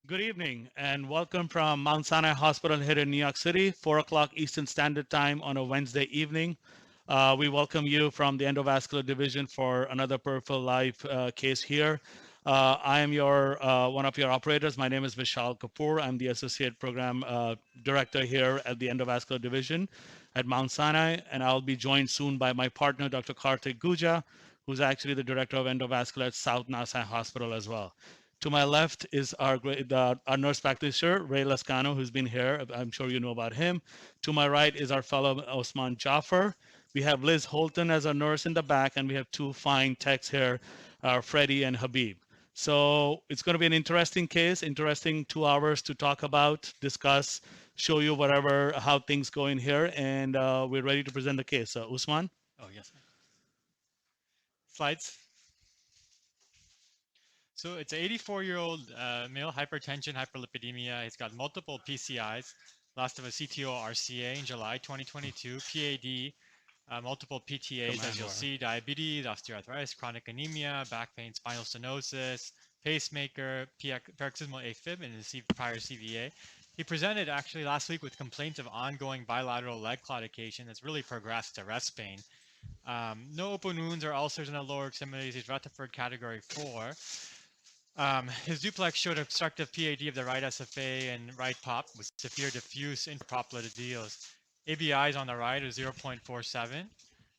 Good evening and welcome from Mount Sinai Hospital here in New York City, 4 o'clock Eastern Standard Time on a Wednesday evening. We welcome you from the Endovascular Division for another Peripheral Live case here. I am one of your operators. My name is Vishal Kapoor. I'm the Associate Program Director here at the Endovascular Division at Mount Sinai, and I'll be joined soon by my partner, Dr. Karthik Guja, who's actually the Director of Endovascular at South Nasai Hospital as well. To my left is our nurse practitioner, Ray Lascano, who's been here. I'm sure you know about him. To my right is our fellow Osman Jaffer. We have Liz Holton as our nurse in the back, and we have two fine techs here, Freddie and Habib. So it's going to be an interesting case, interesting 2 hours to talk about, discuss, show you how things go in here, and we're ready to present the case. Usman? Oh, yes. Slides. So it's an 84-year-old male, hypertension, hyperlipidemia. He's got multiple PCIs, last of a CTO RCA in July 2022, PAD, multiple PTAs, as you'll see, diabetes, osteoarthritis, chronic anemia, back pain, spinal stenosis, pacemaker, paroxysmal AFib, and received prior CVA. He presented actually last week with complaints of ongoing bilateral leg claudication that's really progressed to rest pain. No open wounds or ulcers in the lower extremities. He's Rutherford category 4. His duplex showed obstructive PAD of the right SFA and right pop with severe diffuse intrapopliteals. ABIs on the right are 0.47.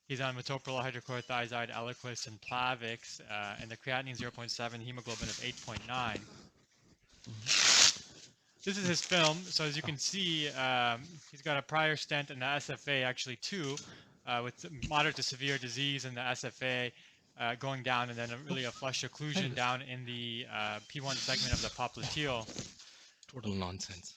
He's on metoprolol, hydrochlorothiazide, Eliquis, and Plavix, and the creatinine 0.7, hemoglobin of 8.9. This is his film. So as you can see, he's got a prior stent in the SFA, actually two, with moderate to severe disease in the SFA going down, and then really a flush occlusion down in the P1 segment of the popliteal. Total nonsense.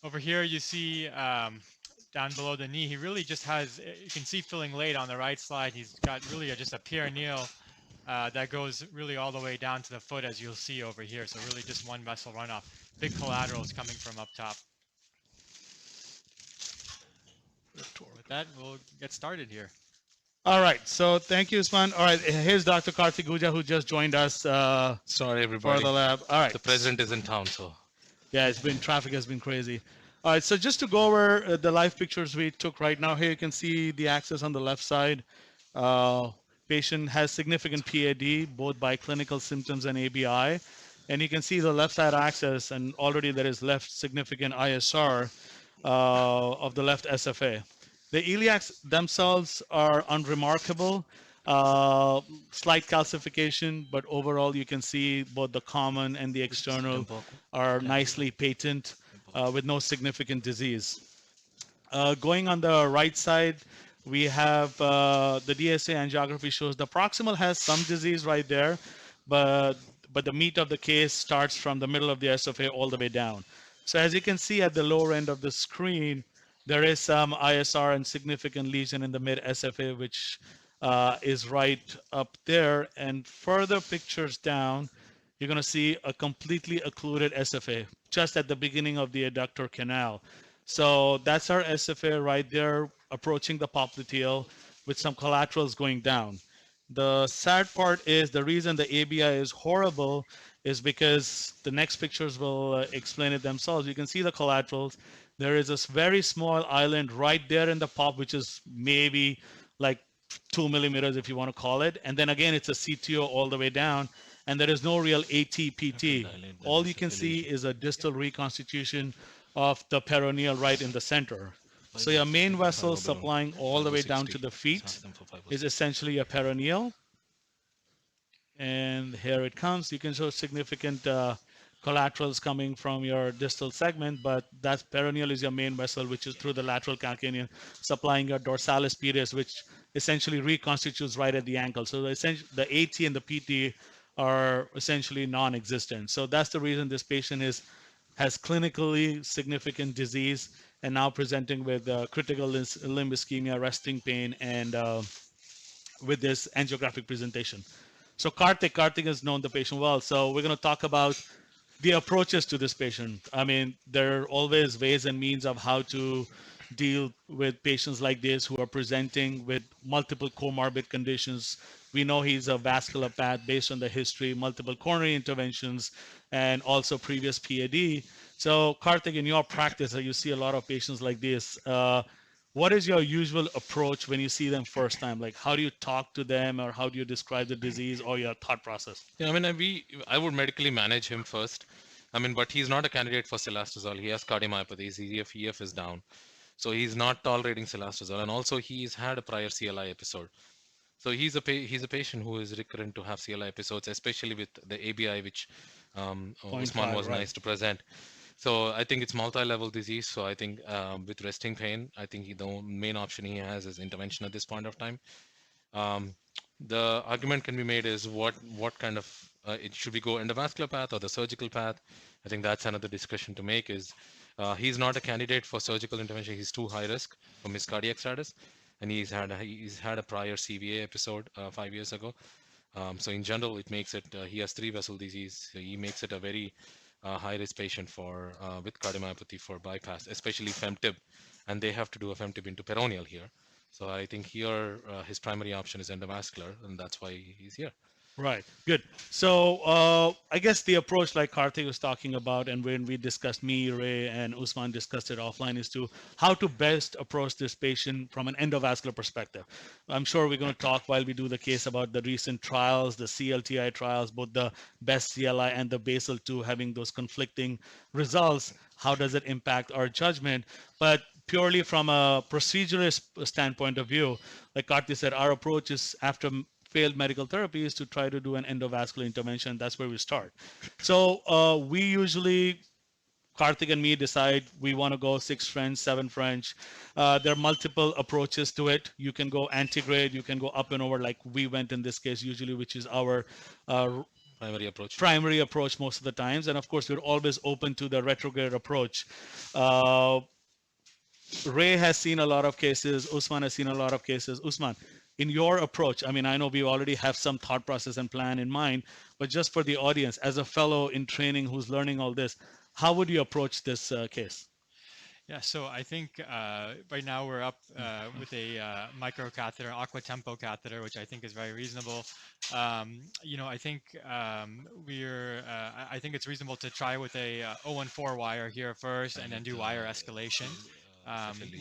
Over here you see down below the knee, he really just has, you can see filling late on the right slide, he's got really just a perineal that goes really all the way down to the foot, as you'll see over here. So really just one vessel runoff. Big collaterals coming from up top. With that, we'll get started here. All right, so thank you, Usman. All right, here's Dr. Karthik Guja, who just joined us Sorry, everybody. for the lab. All right. The president is in town, so. Yeah, traffic has been crazy. All right, so just to go over the live pictures we took right now, here you can see the axis on the left side. Patient has significant PAD, both by clinical symptoms and ABI. And you can see the left side axis, and already there is left significant ISR of the left SFA. The iliacs themselves are unremarkable, slight calcification, but overall you can see both the common and the external are nicely patent with no significant disease. Going on the right side, we have the DSA angiography shows the proximal has some disease right there, but the meat of the case starts from the middle of the SFA all the way down. So as you can see at the lower end of the screen, there is some ISR and significant lesion in the mid SFA, which is right up there. And further pictures down, you're going to see a completely occluded SFA just at the beginning of the adductor canal. So that's our SFA right there, approaching the popliteal with some collaterals going down. The sad part is the reason the ABI is horrible is because the next pictures will explain it themselves. You can see the collaterals. There is this very small island right there in the pop, which is maybe like 2 millimeters, if you want to call it. And then again, it's a CTO all the way down, and there is no real ATPT. All you can see is a distal reconstitution of the peroneal right in the center. So your main vessel supplying all the way down to the feet is essentially a peroneal. And here it comes. You can show significant collaterals coming from your distal segment, but that peroneal is your main vessel, which is through the lateral calcaneum, supplying your dorsalis pedis, which essentially reconstitutes right at the ankle. So the AT and the PT are essentially non-existent. So that's the reason this patient has clinically significant disease and now presenting with critical limb ischemia, resting pain, and with this angiographic presentation. So Karthik has known the patient well. So we're going to talk about the approaches to this patient. I mean, there are always ways and means of how to deal with patients like this who are presenting with multiple comorbid conditions. We know he's a vascular path based on the history, multiple coronary interventions, and also previous PAD. So, Karthik, in your practice, you see a lot of patients like this. What is your usual approach when you see them first time? Like, how do you talk to them, or how do you describe the disease, or your thought process? Yeah, I mean, I would medically manage him first. I mean, but he's not a candidate for silastazole. He has cardiomyopathy. His EF is down. So he's not tolerating silastazole. And also, he's had a prior CLI episode. So he's a patient who is recurrent to have CLI episodes, especially with the ABI, which Point Usman five, was right? nice to present. So I think it's multi-level disease. So I think with resting pain, I think the main option he has is intervention at this point of time. Um, the argument can be made is what kind of it should we go endovascular path or the surgical path? I think that's another discussion to make. Is he's not a candidate for surgical intervention. He's too high risk from his cardiac status, and he's had a prior CVA episode 5 years ago. So in general, it makes it he has three vessel disease. So he makes it a very high risk patient for with cardiomyopathy for bypass, especially femtib, and they have to do a femtib into peroneal here. So I think here his primary option is endovascular, and that's why he's here. Right. Good. So I guess the approach, like Karthik was talking about, and when we discussed, me, Ray, and Usman discussed it offline, is to how to best approach this patient from an endovascular perspective. I'm sure we're going to talk while we do the case about the recent trials, the CLTI trials, both the best CLI and the basal 2 having those conflicting results. How does it impact our judgment? But purely from a proceduralist standpoint of view, like Karthik said, our approach is after failed medical therapy is to try to do an endovascular intervention. That's where we start. So we usually, Karthik and me, decide we want to go 6 French, 7 French. There are multiple approaches to it. You can go antegrade, you can go up and over, like we went in this case, usually, which is our Primary approach. primary approach most of the times. And of course, we're always open to the retrograde approach. Uh, Ray has seen a lot of cases. Usman has seen a lot of cases. Usman, in your approach, I mean, I know we already have some thought process and plan in mind, but just for the audience, as a fellow in training who's learning all this, how would you approach this case? Yeah, so I think right now we're up with a micro catheter, aqua tempo catheter, which I think is very reasonable. I think I think it's reasonable to try with a 014 wire here first, and then do wire escalation.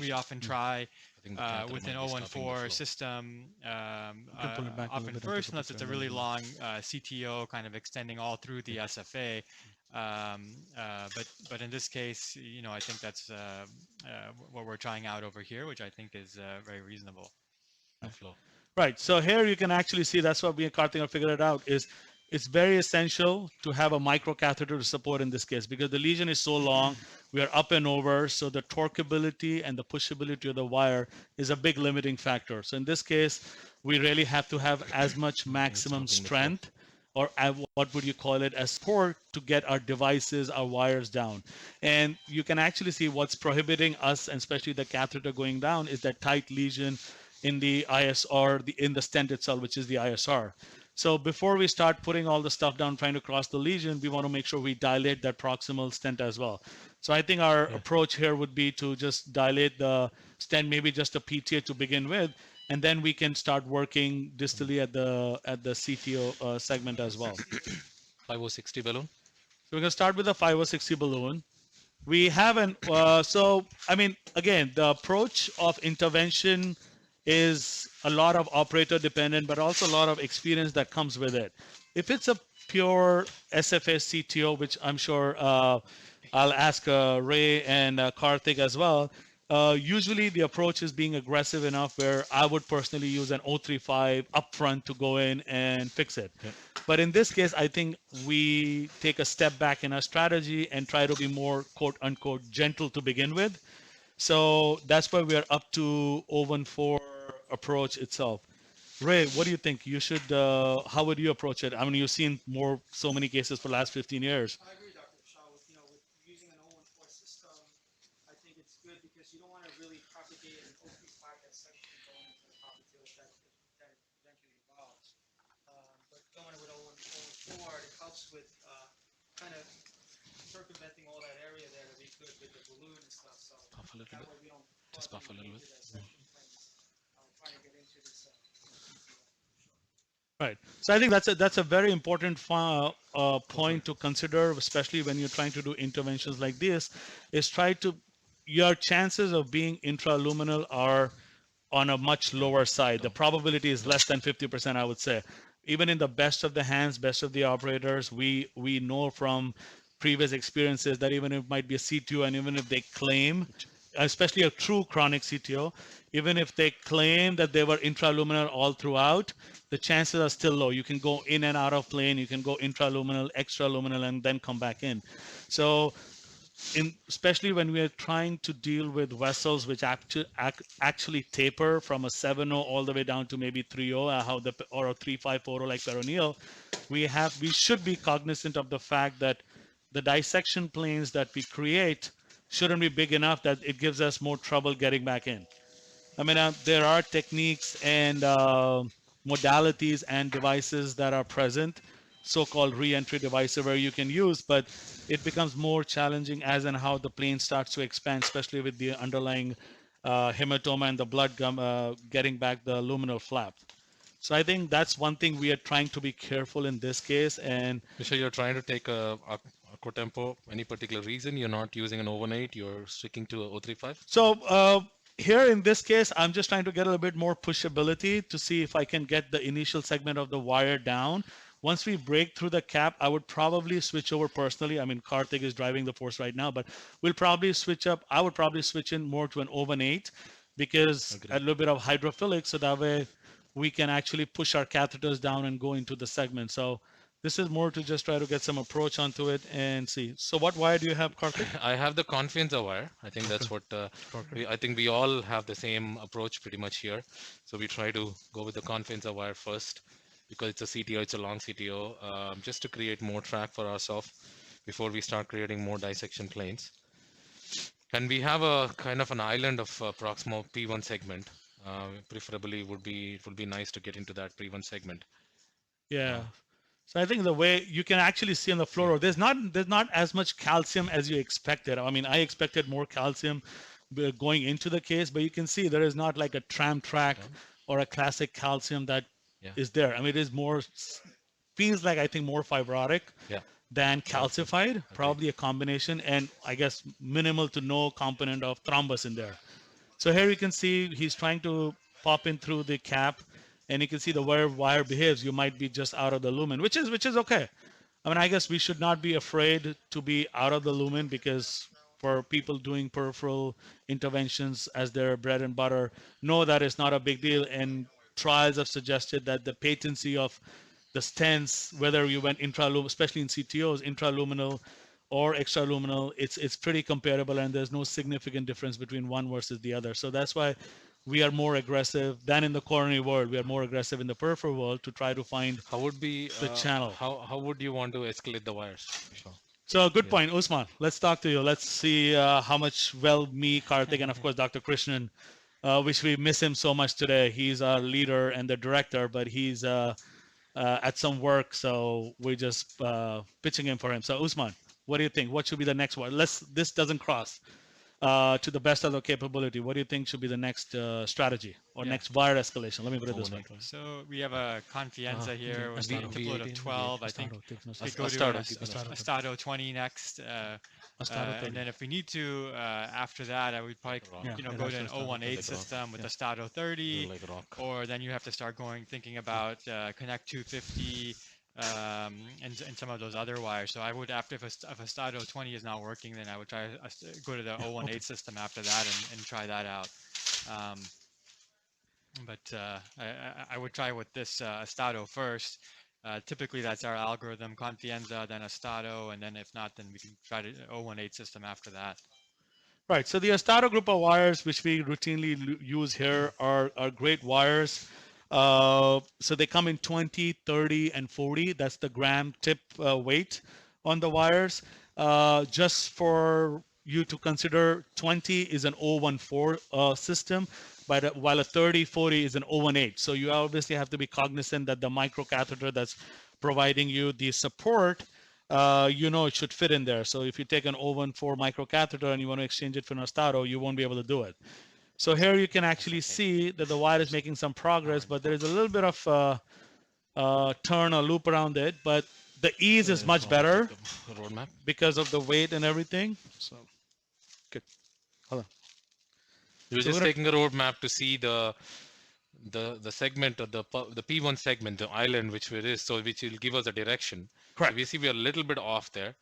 We often try I think the catheter with an might be stopping the 014 flow. system, You can pull it back a little often bit and put first, the unless picture it's a in the really middle. long CTO kind of extending all through the SFA. But in this case, I think that's what we're trying out over here, which I think is very reasonable. The flow. Right. So here you can actually see that's what me and Karthik have figured it out is it's very essential to have a microcatheter to support in this case because the lesion is so long, we are up and over, so the torqueability and the pushability of the wire is a big limiting factor. So in this case, we really have to have as much maximum stopping the flow. strength or what would you call it as support to get our devices, our wires down. And you can actually see what's prohibiting us, and especially the catheter going down, is that tight lesion in the ISR, in the stent itself, which is the ISR. So before we start putting all the stuff down, trying to cross the lesion, we want to make sure we dilate that proximal stent as well. So I think our approach here would be to just dilate the stent, maybe just a PTA to begin with, and then we can start working distally at the CTO segment as well. 5060 balloon. So we're going to start with a 5060 balloon. We haven't, so I mean, again, the approach of intervention is a lot of operator dependent, but also a lot of experience that comes with it. If it's a pure SFA CTO, which I'm sure I'll ask Ray and Karthik as well, usually the approach is being aggressive enough where I would personally use an 035 upfront to go in and fix it. Yeah. But in this case, I think we take a step back in our strategy and try to be more quote unquote gentle to begin with. So that's why we are up to 014 approach itself. Ray, what do you think? You should. How would you approach it? I mean, you've seen so many cases for the last 15 years. I agree, Dr. Shah. With using an 014 system, I think it's good because you don't want to really propagate an 035 dissection going into the popliteal that eventually evolves. But going with 014, it helps with kind of circumventing all that area there to be good with the balloon and stuff. So Off a little that bit. way we don't Just buff a little bit. dissection plans, trying to get into this CTO. Right. So I think that's a very important point to consider, especially when you're trying to do interventions like this, is try to your chances of being intraluminal are on a much lower side. The probability is less than 50%, I would say. Even in the best of the hands, best of the operators, we know from previous experiences that even if it might be a CTO and even if they claim, especially a true chronic CTO, even if they claim that they were intraluminal all throughout, the chances are still low. You can go in and out of plane, you can go intraluminal, extraluminal, and then come back in. So especially when we are trying to deal with vessels which actually taper from a 7.0 all the way down to maybe 3.0, or a 3.540 like peroneal, we should be cognizant of the fact that the dissection planes that we create shouldn't be big enough that it gives us more trouble getting back in. I mean, there are techniques and modalities and devices that are present, so-called re-entry devices where you can use, but it becomes more challenging as and how the plane starts to expand, especially with the underlying hematoma and the blood getting back the luminal flap. So I think that's one thing we are trying to be careful in this case. And Misha, you're trying to take a tempo. Any particular reason you're not using an 018? You're sticking to a 035? so here in this case, I'm just trying to get a little bit more pushability to see if I can get the initial segment of the wire down. Once we break through the cap, I would probably switch over personally. I mean, Karthik is driving the force right now, but we'll probably switch up. I would probably switch in more to an 018 because Agreed. a little bit of hydrophilic, so that way we can actually push our catheters down and go into the segment. So this is more to just try to get some approach onto it and see. So what wire do you have, Karthik? I have the confianza wire. I think that's what I think we all have the same approach pretty much here. So we try to go with the confianza wire first because it's a CTO, it's a long CTO, just to create more track for ourselves before we start creating more dissection planes. And we have a kind of an island of proximal P1 segment. Preferably it would be nice to get into that P1 segment. Yeah. So I think the way you can actually see on the floor, there's not as much calcium as you expected. I mean, I expected more calcium going into the case, but you can see there is not like a tram track or a classic calcium that Yeah. is there. I mean, it is more feels like I think more fibrotic Yeah. than calcified, probably a combination, and I guess minimal to no component of thrombus in there. So here you can see he's trying to pop in through the cap, and you can see the way wire behaves. You might be just out of the lumen, which is okay. I mean, I guess we should not be afraid to be out of the lumen because for people doing peripheral interventions as their bread and butter, know that it's not a big deal. And trials have suggested that the patency of the stents, whether you went intraluminal, especially in CTOs, intraluminal or extraluminal, it's pretty comparable, and there's no significant difference between one versus the other. So that's why we are more aggressive than in the coronary world. We are more aggressive in the peripheral world to try to find How would be the channel. how would you want to escalate the wires? Sure. So good Yeah. point, Usman. Let's talk to you. Let's see how much me, Karthik, and of course Dr. Krishnan, which we miss him so much today. He's our leader and the director, but he's at some work, so we're just pitching in for him. So Usman, what do you think? What should be the next one? This doesn't cross to the best of the capability. What do you think should be the next strategy or Yeah. next wire escalation? Let me put it this way. So we have a Confianza here with a diploid of 12. I think we could go to Astado. a Stato 20 next. And then if we need to, after that, I would probably go to an 018 system with a Stato 30, Like a rock. or then you have to start thinking about Connect 250 and some of those other wires. So I would, if a Stato 20 is not working, then I would try go to the 018 system after that and try that out. But I would try with this Stato first. Typically, that's our algorithm: Confianza, then a Stato, and then if not, then we can try to 018 system after that. Right. So the Astado group of wires, which we routinely use here, are great wires. So they come in 20, 30, and 40. That's the gram tip weight on the wires. Just for you to consider, 20 is an 014 system, but while a 30, 40 is an 018. So you obviously have to be cognizant that the microcatheter that's providing you the support, it should fit in there. So if you take an 014 microcatheter and you want to exchange it for an Astado, you won't be able to do it. So here you can actually see that the wire is making some progress, but there is a little bit of turn or loop around it, but the ease is much better Roadmap. because of the weight and everything. So good. Hold on. You're So we're just gonna, taking a roadmap to see the segment or the P1 segment, the island which it is, so which will give us a direction. So correct. we see we are a little bit off there,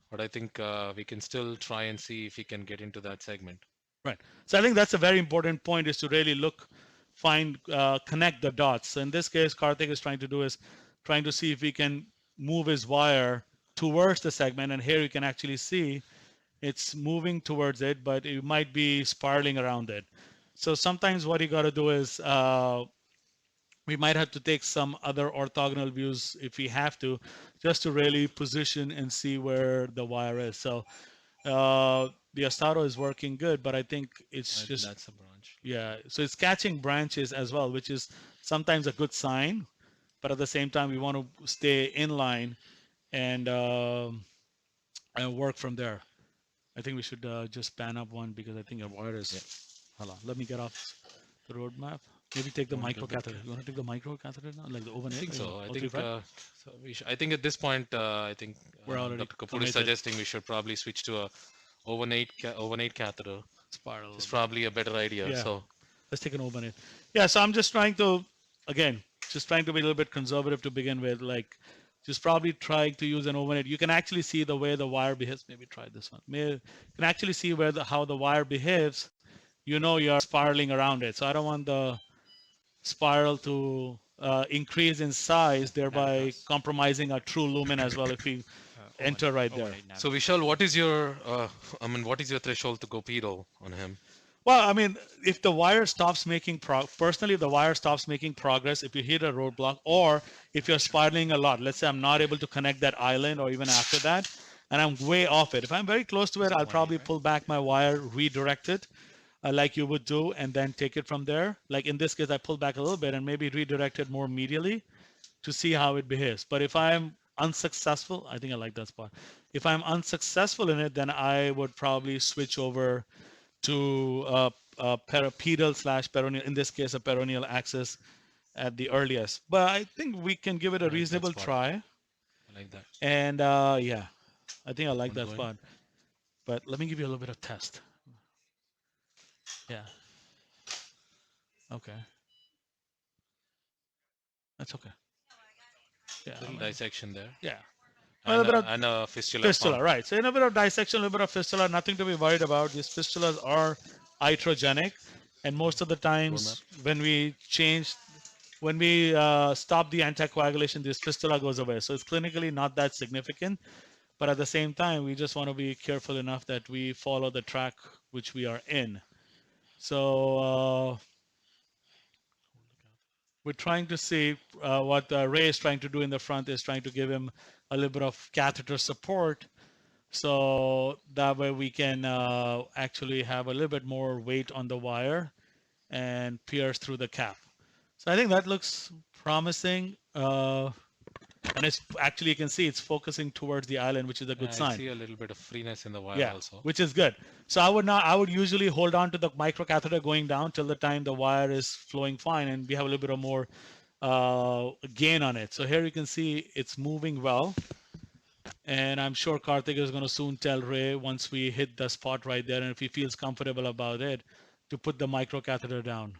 but I think we can still try and see if we can get into that segment. Right. So I think that's a very important point, is to really look, find, connect the dots. So in this case, Karthik is trying to do is trying to see if we can move his wire towards the segment. And here you can actually see it's moving towards it, but it might be spiraling around it. So sometimes what you got to do is we might have to take some other orthogonal views if we have to, just to really position and see where the wire is. So the Astaro is working good, but I think it's just, That's a branch. yeah. So it's catching branches as well, which is sometimes a good sign, but at the same time we want to stay in line and work from there. I think we should just pan up one because I think our wire is. Hold on, let me get off the roadmap. Maybe take the micro catheter. You want to take the micro catheter now, like the overnight? I think so. I All think 3.5? so. I think at this point, I think We're already Dr. Kapoor committed. is suggesting we should probably switch to a overnight catheter. Spiral. It's probably a better idea. Yeah. So Let's take an overnight. Yeah, so I'm just trying to, again, just trying to be a little bit conservative to begin with. Like, just probably trying to use an overnight. You can actually see the way the wire behaves. Maybe try this one. You can actually see where how the wire behaves. You know you're spiraling around it. So I don't want the spiral to increase in size, thereby compromising our true lumen as well if we enter right there. So Vishal, what is your what is your threshold to go pedal on him? Well, I mean, if the wire stops making personally, if the wire stops making progress, if you hit a roadblock, or if you're spiraling a lot, let's say I'm not able to connect that island, or even after that, and I'm way off it. If I'm very close to it, I'll probably pull back my wire, redirect it, like you would do, and then take it from there. Like in this case, I pull back a little bit and maybe redirect it more medially to see how it behaves. But if I'm unsuccessful, I think I like that spot. If I'm unsuccessful in it, then I would probably switch over to pedal slash peroneal, in this case, a peroneal axis at the earliest. But I think we can give it a like that reasonable spot. try. I like that. And yeah, I think I like that Ongoing. spot. But let me give you a little bit of test. Yeah. Okay. That's okay. Yeah. Little dissection there. Yeah. A And, little bit of and a fistula. fistula, formed. right. So in a bit of dissection, a little bit of fistula, nothing to be worried about. These fistulas are iatrogenic, and most of the times when we stop the anticoagulation, this fistula goes away. So it's clinically not that significant, but at the same time, we just want to be careful enough that we follow the track which we are in. So we're trying to see what Ray is trying to do in the front is trying to give him a little bit of catheter support. So that way we can actually have a little bit more weight on the wire and pierce through the cap. So I think that looks promising. And it's actually, you can see it's focusing towards the island, which is a good I sign. see a little bit of freeness in the wire Yeah, also. which is good. So I would usually hold on to the microcatheter going down till the time the wire is flowing fine, and we have a little bit of more gain on it. So here you can see it's moving well. And I'm sure Karthik is going to soon tell Ray once we hit the spot right there, and if he feels comfortable about it, to put the microcatheter down.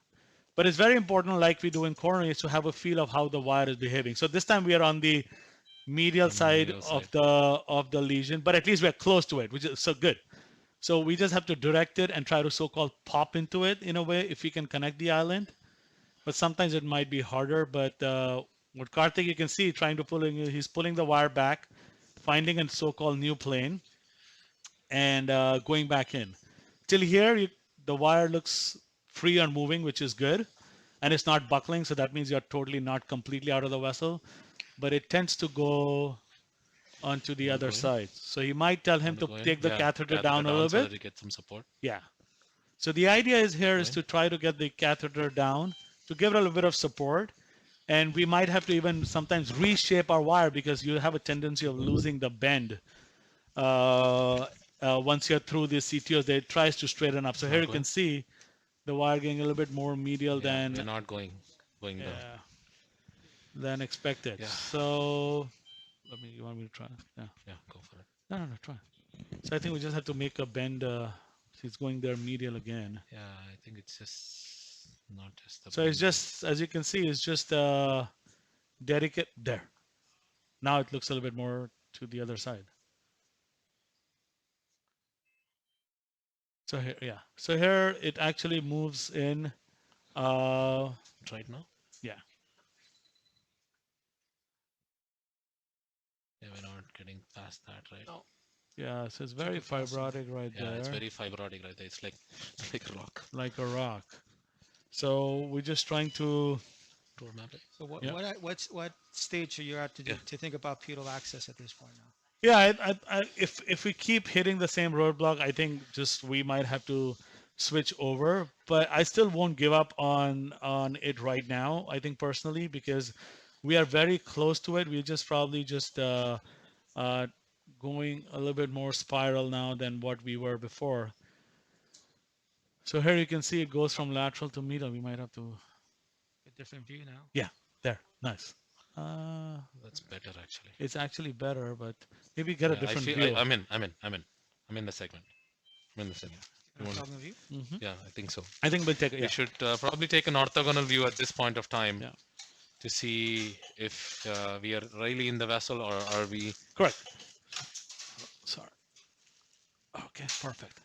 But it's very important, like we do in coronary, is to have a feel of how the wire is behaving. So this time we are on the medial side of the lesion, but at least we're close to it, which is so good. So we just have to direct it and try to so-called pop into it in a way if we can connect the island. But sometimes it might be harder. But with Karthik, you can see he's pulling the wire back, finding a so-called new plane, and going back in. Till here, the wire looks free and moving, which is good, and it's not buckling, so that means you're totally not completely out of the vessel, but it tends to go onto the other side. So you might tell him to take the catheter down a little so bit. that you get some support. Yeah. So the idea is here is to try to get the catheter down to give it a little bit of support, and we might have to even sometimes reshape our wire because you have a tendency of losing the bend once you're through the CTOs. It tries to straighten up. So here you can see the wire getting a little bit more medial Yeah, we're than not going there. yeah, than expected. Yeah. So you want me to try? Yeah. Yeah, go for it. No, try. So I think we just have to make a bend. She's going there medial again. Yeah, I think it's just not just the So it's bend. just, as you can see, it's just dedicate there. Now it looks a little bit more to the other side. So here, yeah. So here it actually moves in. Right now? Yeah. Yeah, we're not getting past that right now. Yeah. So it's very fibrotic right Yeah, there. it's very fibrotic right there. It's like a rock. Like a rock. So we're just trying to. Roadmap it. So what, Yeah. what stage are you at to, Yeah. to think about pedal access at this point now? Yeah. If we keep hitting the same roadblock, I think just we might have to switch over. But I still won't give up on it right now. I think personally because we are very close to it. We're just probably just going a little bit more spiral now than what we were before. So here you can see it goes from lateral to medial. We might have to. A different view now. Yeah, there, nice. That's better actually. It's actually better, but maybe get a Yeah, different I feel, view. I'm in the segment. I'm in the segment. You want- Orthogonal view? Mhm. Yeah, I think so. I think we'll take it. We Yeah. should probably take an orthogonal view at this point of time Yeah. to see if we are really in the vessel or are we. Correct. Sorry. Okay, perfect.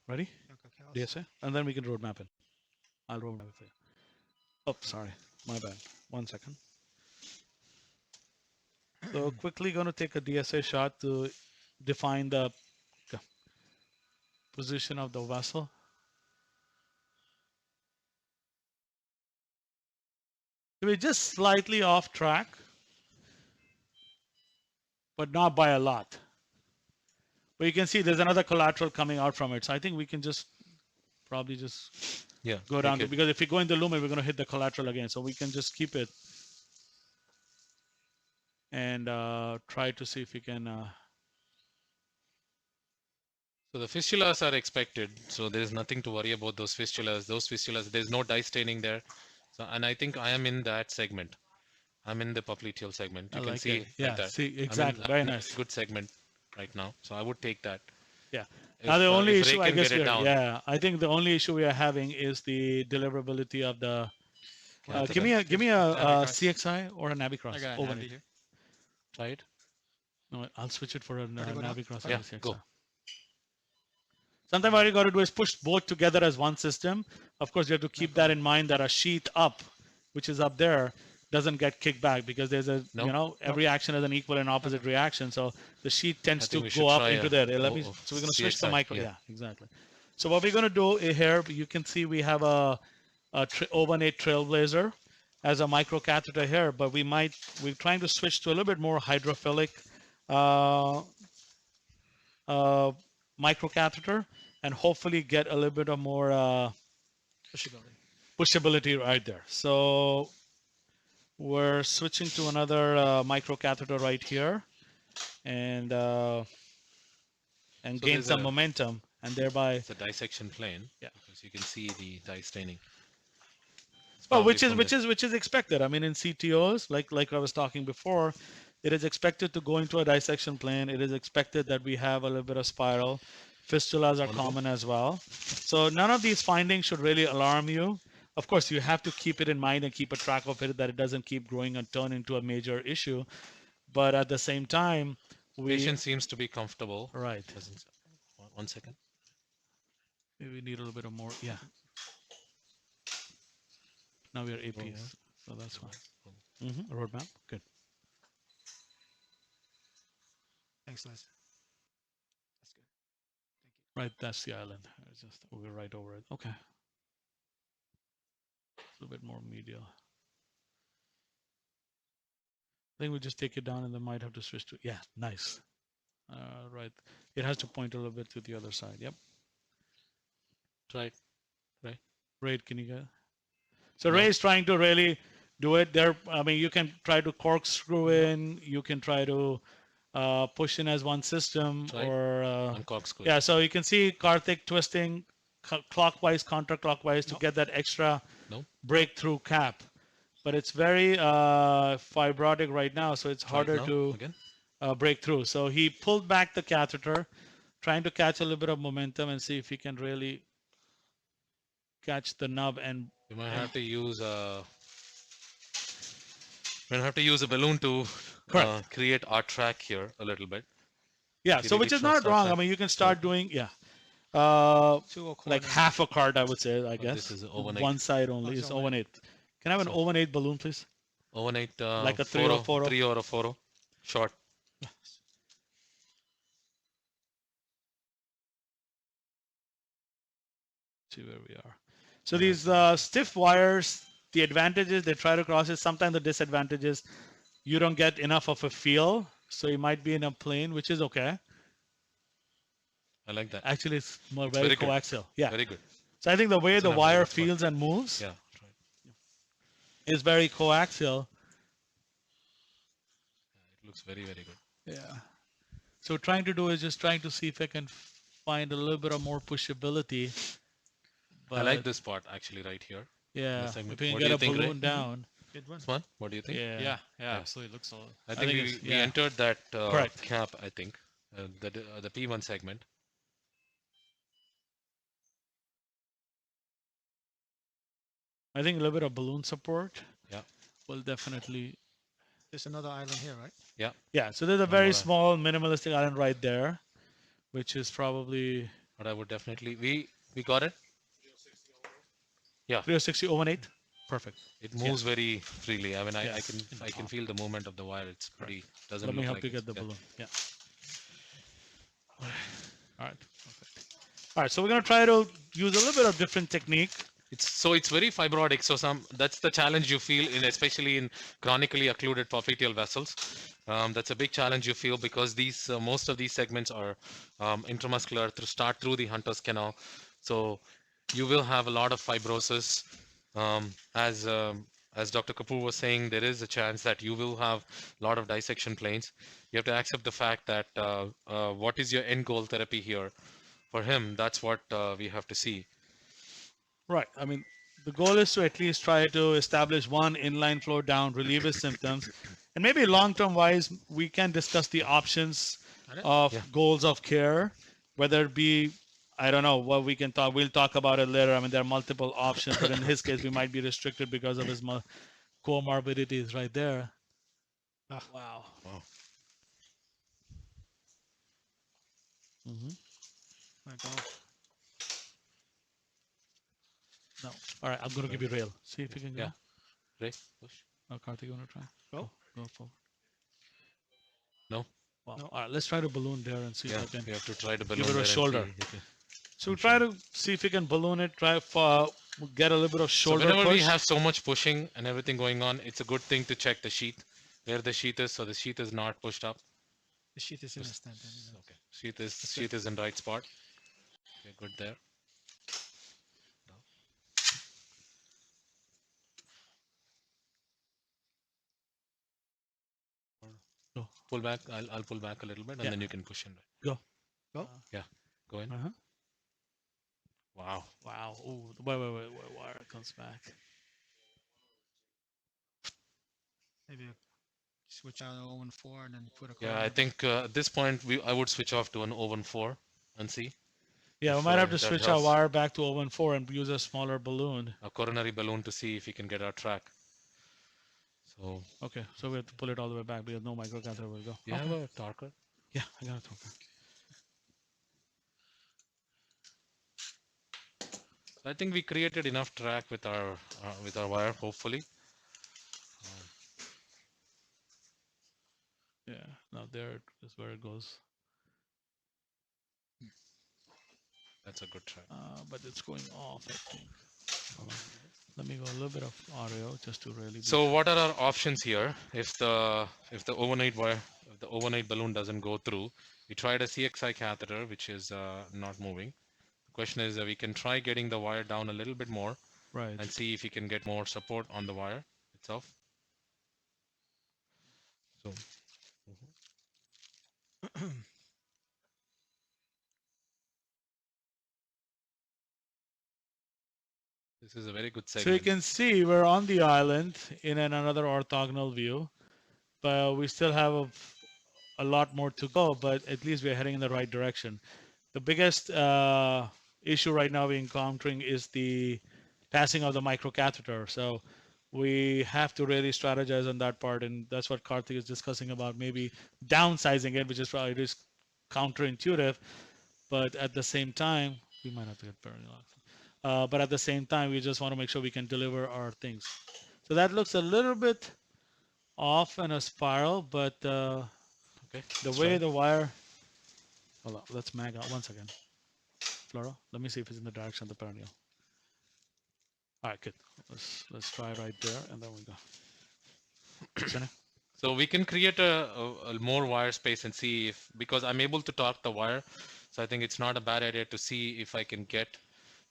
Ready? Okay, DSA? And then we can roadmap it. I'll roadmap it for you. Oh, sorry. My bad. 1 second. So quickly going to take a DSA shot to define the position of the vessel. We're just slightly off track, but not by a lot. But you can see there's another collateral coming out from it. So I think we can just probably just Yeah. go down to, it. because if we go in the lumen, we're going to hit the collateral again. So we can just keep it and try to see if we can. So the fistulas are expected. So there is nothing to worry about those fistulas. There's no dye staining there. So, and I think I am in that segment. I'm in the popliteal segment. You I can like see it. Yeah, like that. see, I'm exactly. in, Very I'm in a nice. good segment right now. So I would take that. Yeah. If, Now the only if Ray issue, I can guess, get it down. yeah, I think the only issue we are having is the deliverability of the. Catheter. Give me a Navicross. CXI or a Navicross. I got Over an it. here. Try it. No, I'll switch it for a Ready, go now? Navicross. Yeah, or a CXI. go. Sometimes what you got to do is push both together as one system. Of course, you have to keep that in mind that a sheet up, which is up there, doesn't get kicked back because there's a every action has an equal and opposite reaction. So the sheet tends to think we go should up try into a there. So we're going to switch the CXI, micro. yeah. Yeah, exactly. So what we're going to do here, you can see we have a 08 Trailblazer as a micro catheter here, but we're trying to switch to a little bit more hydrophilic micro catheter and hopefully get a little bit of more pushability right there. So we're switching to another micro catheter right here and So gain there's some a- momentum and thereby. It's a dissection plane. Yeah. Because you can see the dye staining. It's Well, probably which is from which the- is which is expected. I mean, in CTOs, like I was talking before, it is expected to go into a dissection plane. It is expected that we have a little bit of spiral. Fistulas are common as well. So none of these findings should really alarm you. Of course, you have to keep it in mind and keep a track of it that it doesn't keep growing and turn into a major issue. But at the same time, Patient seems to be comfortable. right. Doesn't- 1 second. Maybe we need a little bit of more. Yeah. Now we are APs, so that's fine. Roadmap, good. Thanks, Les. That's good. Right, that's the island. It's just we're right over it. Okay. A little bit more medial. I think we just take it down and then might have to switch to, yeah, nice. Right. It has to point a little bit to the other side. Yep. Right. Ray, can you go? So Ray is trying to really do it there. I mean, you can try to corkscrew in, you can try to push in as one system Right. or, I'm corkscrew. yeah, so you can see Karthik twisting clockwise, counterclockwise to Nope. get that extra No? breakthrough cap. But it's very fibrotic right now, so it's Try it harder now to again. break through. So he pulled back the catheter, trying to catch a little bit of momentum and see if he can really catch the nub You might have to use a balloon to correct. create our track here a little bit. Yeah, You so really which is trust not our wrong. I track. mean, you can So start doing uh, To a like corner. half a card, I would say. I this guess is 018. one side only it's is 018. 018. Can I have an So 018 balloon, please? 018 Like a 40, 3040. 3 or a 40 short. See where we are. So these stiff wires, the advantages they try to cross it. Sometimes the disadvantages, you don't get enough of a feel, so you might be in a plane, which is okay. I like that. Actually, it's more It's very very good. coaxial. Yeah. Very good. So I think the way It's the an very wire good spot. feels and moves Yeah. Right. is very coaxial. It looks very, very good. Yeah. So trying to do is just trying to see if I can find a little bit of more pushability. I But like this spot actually right here. yeah, segment. if we can What do get you a think, Ray? balloon down. Good one. Usman, what do you think? Yeah. Yeah, Yeah. absolutely. Looks a little. I think, think we, it's- we yeah. entered that Correct. cap, I think, the P1 segment. I think a little bit of balloon support Yeah. will definitely. There's another island here, right? Yeah. Yeah. So there's a One very more. small minimalistic island right there, which is probably But I would definitely, we got it. Yeah. 360 018. Perfect. It moves very freely. I mean, I Yes, can in the I can top. feel the movement of the wire. It's pretty, doesn't Let me look help like you it's- get the yeah. balloon. Yeah. All right. Perfect. All right. So we're gonna try to use a little bit of different technique. It's very fibrotic. So that's the challenge you feel in, especially in chronically occluded popliteal vessels. That's a big challenge you feel because these most of these segments are intramuscular start through the Hunter's canal. So you will have a lot of fibrosis. As Dr. Kapoor was saying, there is a chance that you will have a lot of dissection planes. You have to accept the fact that what is your end goal therapy here? For him, that's what we have to see. Right. I mean, the goal is to at least try to establish one inline flow down, relieve his symptoms, and maybe long-term wise, we can discuss the options of Yeah. goals of care, whether it be, I don't know what we can talk. We'll talk about it later. I mean, there are multiple options, but in his case, we might be restricted because of his comorbidities right there. Ah. Wow. Wow. Hmm. My God. No. All right. I'm gonna give you rail. See if you can go. Yeah. Ray, push. Oh, Karthik, you wanna try? Go. Go forward. No. Wow. No. All right. Let's try to balloon there and see Yeah, if I can. we have to try to balloon Give it a there and shoulder. see if So try to see if you can balloon it. Try for get a little bit of So shoulder whenever we push. have so much pushing and everything going on, it's a good thing to check the sheath, where the sheath is, so the sheath is not pushed up. The sheet is in a Just- stand. Okay, sheath is in right spot. Okay, good there. Go. Pull back. I'll pull back a little bit, and Yeah. then you can push in. Go. Go. Yeah, go in. Uh-huh. Wow. Wow. Ooh, wait. Wire comes back. Maybe switch out 014 and then put a Yeah, card I in. think at this point I would switch off to an 014 and see Yeah, we if, might have to that switch our helps. wire back to 014 and use a smaller balloon. A coronary balloon to see if we can get our track. So Okay, so we have to pull it all the way back because no microcatheter will go. you Okay. have a torquer? Yeah, I got it. Okay. I think we created enough track with our wire, hopefully. Yeah, now there is where it goes. That's a good track. But it's going off, I think. Hold on. Let me go a little bit of audio just to really. Be So what are our options here? If the 018 wire, if the 018 balloon doesn't go through, we tried a CXI catheter, which is not moving. The question is we can try getting the wire down a little bit more right. and see if we can get more support on the wire itself. So This is a very good So you segment. can see we're on the island in another orthogonal view, but we still have a lot more to go, but at least we're heading in the right direction. The biggest issue right now we're encountering is the passing of the microcatheter. So we have to really strategize on that part, and that's what Karthik is discussing about maybe downsizing it, which is probably just counterintuitive, but at the same time, we might have to get perineal access. But at the same time, we just want to make sure we can deliver our things. So that looks a little bit off in a spiral, but Okay. the let's way try. the wire, hold on, let's mag out one second. Flora, let me see if it's in the direction of the perineal. All right, good. Let's try right there, and then we go. Sene? So we can create a more wire space and see if, because I'm able to torque the wire, so I think it's not a bad idea to see if I can get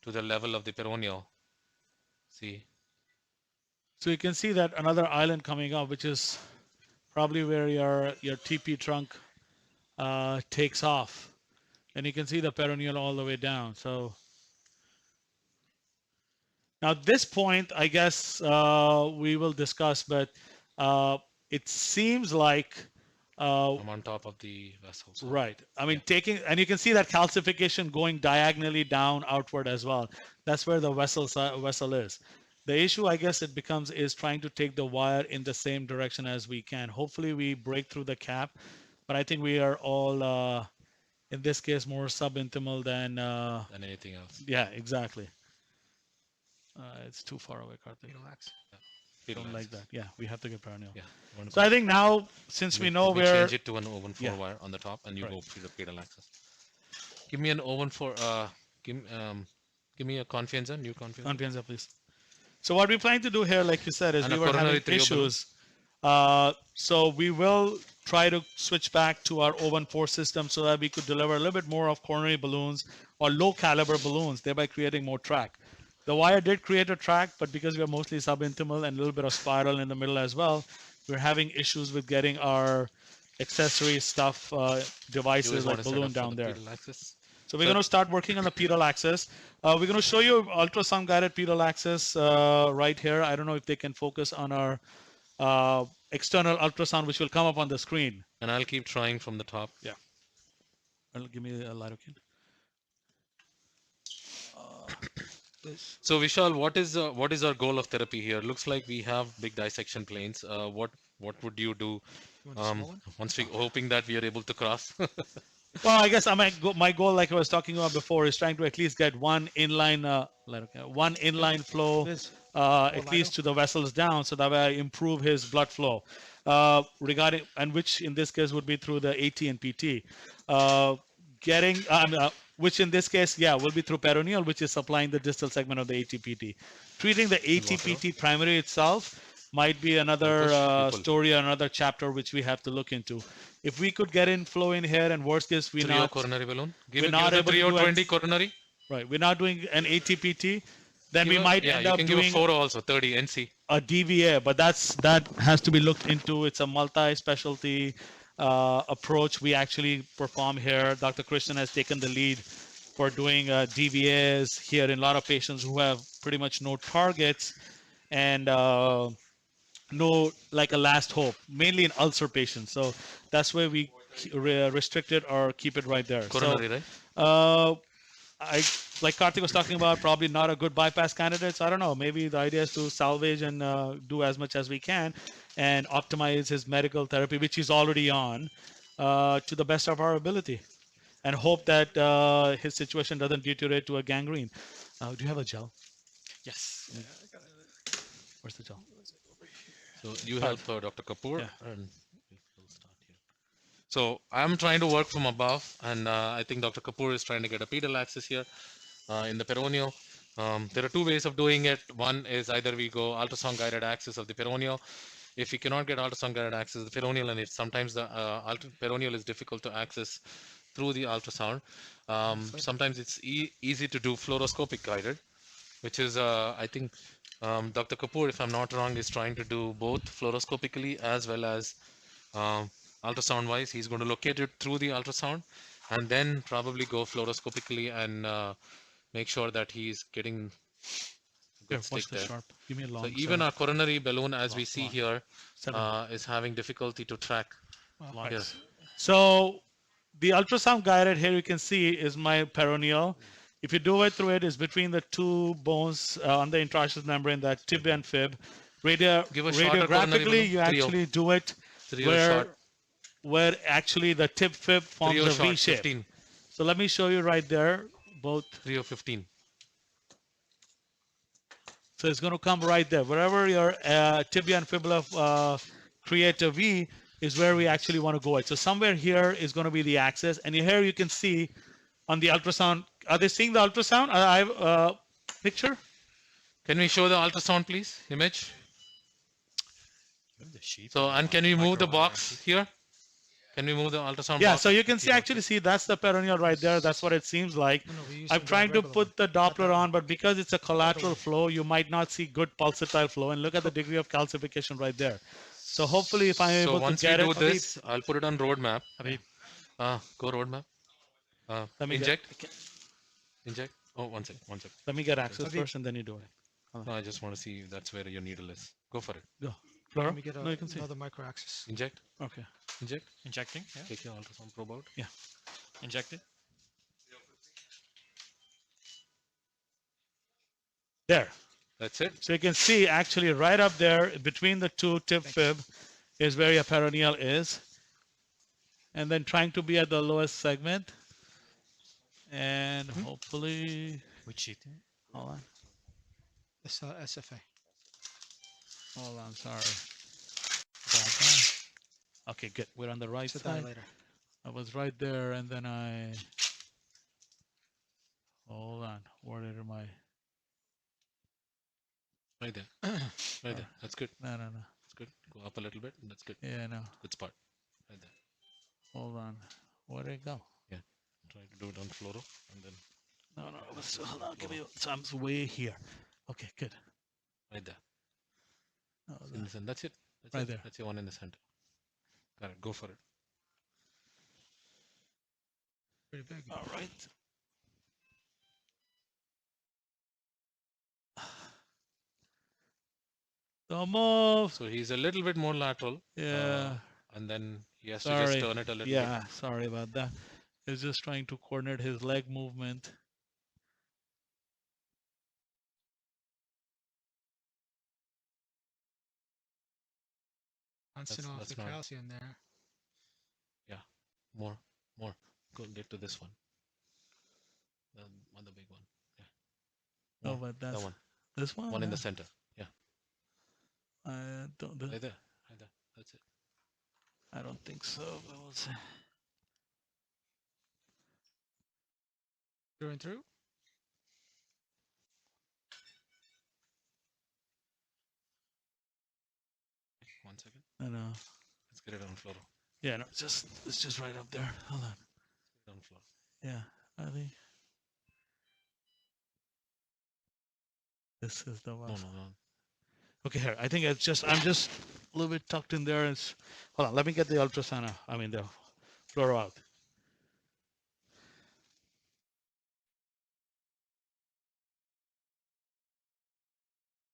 to the level of the peroneal. See, So you can see that another island coming up, which is probably where your TP trunk takes off, and you can see the perineal all the way down. So now this point, I guess we will discuss, but it seems like I'm on top of the vessel. So right. I mean, yeah. taking, and you can see that calcification going diagonally down outward as well. That's where the vessel is. The issue, I guess, it becomes is trying to take the wire in the same direction as we can. Hopefully, we break through the cap, but I think we are all, in this case, more subintimal than. Than anything else. Yeah, exactly. It's too far away, Karthik. Relax. Pedal Don't like axis. that. Yeah, we have to get perineal. Yeah. So I think now, since we know Let me where, change it to an open 4 yeah. wire on the top, and you Right. go through the pedal axis. Give me an open 4. Give me a confianza, new confianza. Confianza, please. So what we're planning to do here, like you said, is And we a were coronary having trio balloon. issues. So we will try to switch back to our O14 system so that we could deliver a little bit more of coronary balloons or low caliber balloons, thereby creating more track. The wire did create a track, but because we are mostly subintimal and a little bit of spiral in the middle as well, we're having issues with getting our accessory stuff, You devices guys want like to set balloon up for down the there. pedal axis? So we're going to start working on the pedal axis. We're going to show you ultrasound guided pedal axis right here. I don't know if they can focus on our external ultrasound, which will come up on the screen. And I'll keep trying from the top. Yeah. Give me a lidocaine. This. So Vishal, what is our goal of therapy here? Looks like we have big dissection planes. What would you do You want a small one? once we hoping that we are able to cross? Well, I guess my goal, like I was talking about before, is trying to at least get one inline flow, This. at least to the vessels down, so that way I improve his blood flow. Regarding, and which in this case would be through the AT and PT. Getting, which in this case, yeah, will be through peroneal, which is supplying the distal segment of the ATPT. Treating the ATPT primary itself might be another Push, pull. story, another chapter which we have to look into. If we could get in flow in here, and worst case we Trio not coronary balloon. we're Give not the able to do 320 it. coronary. Right, we're not doing an ATPT, then we Give a- might yeah, end you up can give a doing 4 also 30 NC. a DVA, but that has to be looked into. It's a multi-specialty approach we actually perform here. Dr. Krishnan has taken the lead for doing DVAs here in a lot of patients who have pretty much no targets and no like a last hope, mainly in ulcer patients. So that's why we restrict it or keep it right there. Coronary, right? So I like Karthik was talking about, probably not a good bypass candidate. So I don't know. Maybe the idea is to salvage and do as much as we can and optimize his medical therapy, which he's already on, to the best of our ability, and hope that his situation doesn't deteriorate to a gangrene. Do you have a gel? Yes. Where's the gel? So you help Dr. Kapoor, Yeah. and we'll start here. So I'm trying to work from above, and I think Dr. Kapoor is trying to get a pedal axis here in the peroneal. There are two ways of doing it. One is either we go ultrasound guided axis of the peroneal. If we cannot get ultrasound guided axis of the peroneal, and it's sometimes the peroneal is difficult to access through the ultrasound. Sometimes it's easy to do fluoroscopic guided, which is I think Dr. Kapoor, if I'm not wrong, is trying to do both fluoroscopically as well as ultrasound wise. He's going to locate it through the ultrasound and then probably go fluoroscopically and make sure that he's getting Here, Let's watch take the that. sharp. Give me a So long. even seven. our coronary balloon, as we Long, see long. here, Seven. is having difficulty to track. Long. Here. So the ultrasound guided here you can see is my peroneal. If you do it through it, is between the two bones on the interosseous membrane, that tib and fib. Give a shorter coronary Radiographically, balloon. you 3-0. actually do it 3-0 short. where actually the tib fib forms 3-0 a short. V shape. 15. So let me show you right there, both. 3-0 15. So it's going to come right there. Wherever your tibia and fibula create a V is where we actually want to go at. So somewhere here is going to be the axis. And here you can see on the ultrasound. Are they seeing the ultrasound? I have a picture. Can we show the ultrasound, please? Image. Move the sheet. So, and can we move the Micro box here? Can we move the ultrasound Yeah, box? so you can see actually see that's the peroneal right there. That's what it seems like. No, we used I'm the trying to regular put the one. Not that Doppler on, one. but because it's a collateral flow, you might not see good pulsatile flow. And look at the degree of calcification right there. So hopefully, if I'm So able to once we get do it, this, I'll put it on roadmap. Habib, Go roadmap. let me Inject. get Inject. Oh, one second. One second. let me get access Okay. first, and then you do it. No, I just want to see if that's where your needle is. Go for it. Go, Flora. Let me get No, you can see. another micro axis. Inject. Okay. Inject. injecting. Yeah. Take your ultrasound probe out. Injected. There. That's it. So you can see actually right up there between the two tib fib is where your peroneal is. And then trying to be at the lowest segment. And hopefully, Which sheet? hold on. This SFA. Hold on, sorry. Got that. Okay, good. We're on the right It's a side. dilator. I was right there, and then I. Hold on. Where did my? Right there. Right there. That's good. No. That's good. Go up a little bit. That's good. Yeah, no. Good spot. Right there. Hold on. Where did it go? Try to do it on fluoro and then No. Hold on. Give me. So I'm way here. Okay, good. right there. Oh, In the center. That's it. That's Right it. there. That's your one in the center. Got it. Go for it. Pretty big. all right. Don't move. So he's a little bit more lateral. Yeah. And then he has to Sorry. just turn it a little bit. Yeah. Sorry about that. He's just trying to coordinate his leg movement. Bouncing off that's the not- calcium there. More. Go get to this one. The other big one. Yeah. No, More. but that's That one. this one. One in Yeah. the center. I don't. Right there. Right there. That's it. I don't think so. But we'll see. Through and through. One second. No. Let's get it on fluoro. Yeah, no. It's just right up there. Hold on. Get it on fluoro. Yeah, I think this is the one. No. Okay, here. I think I'm just a little bit tucked in there. Hold on. Let me get the ultrasound. I mean the fluoro out.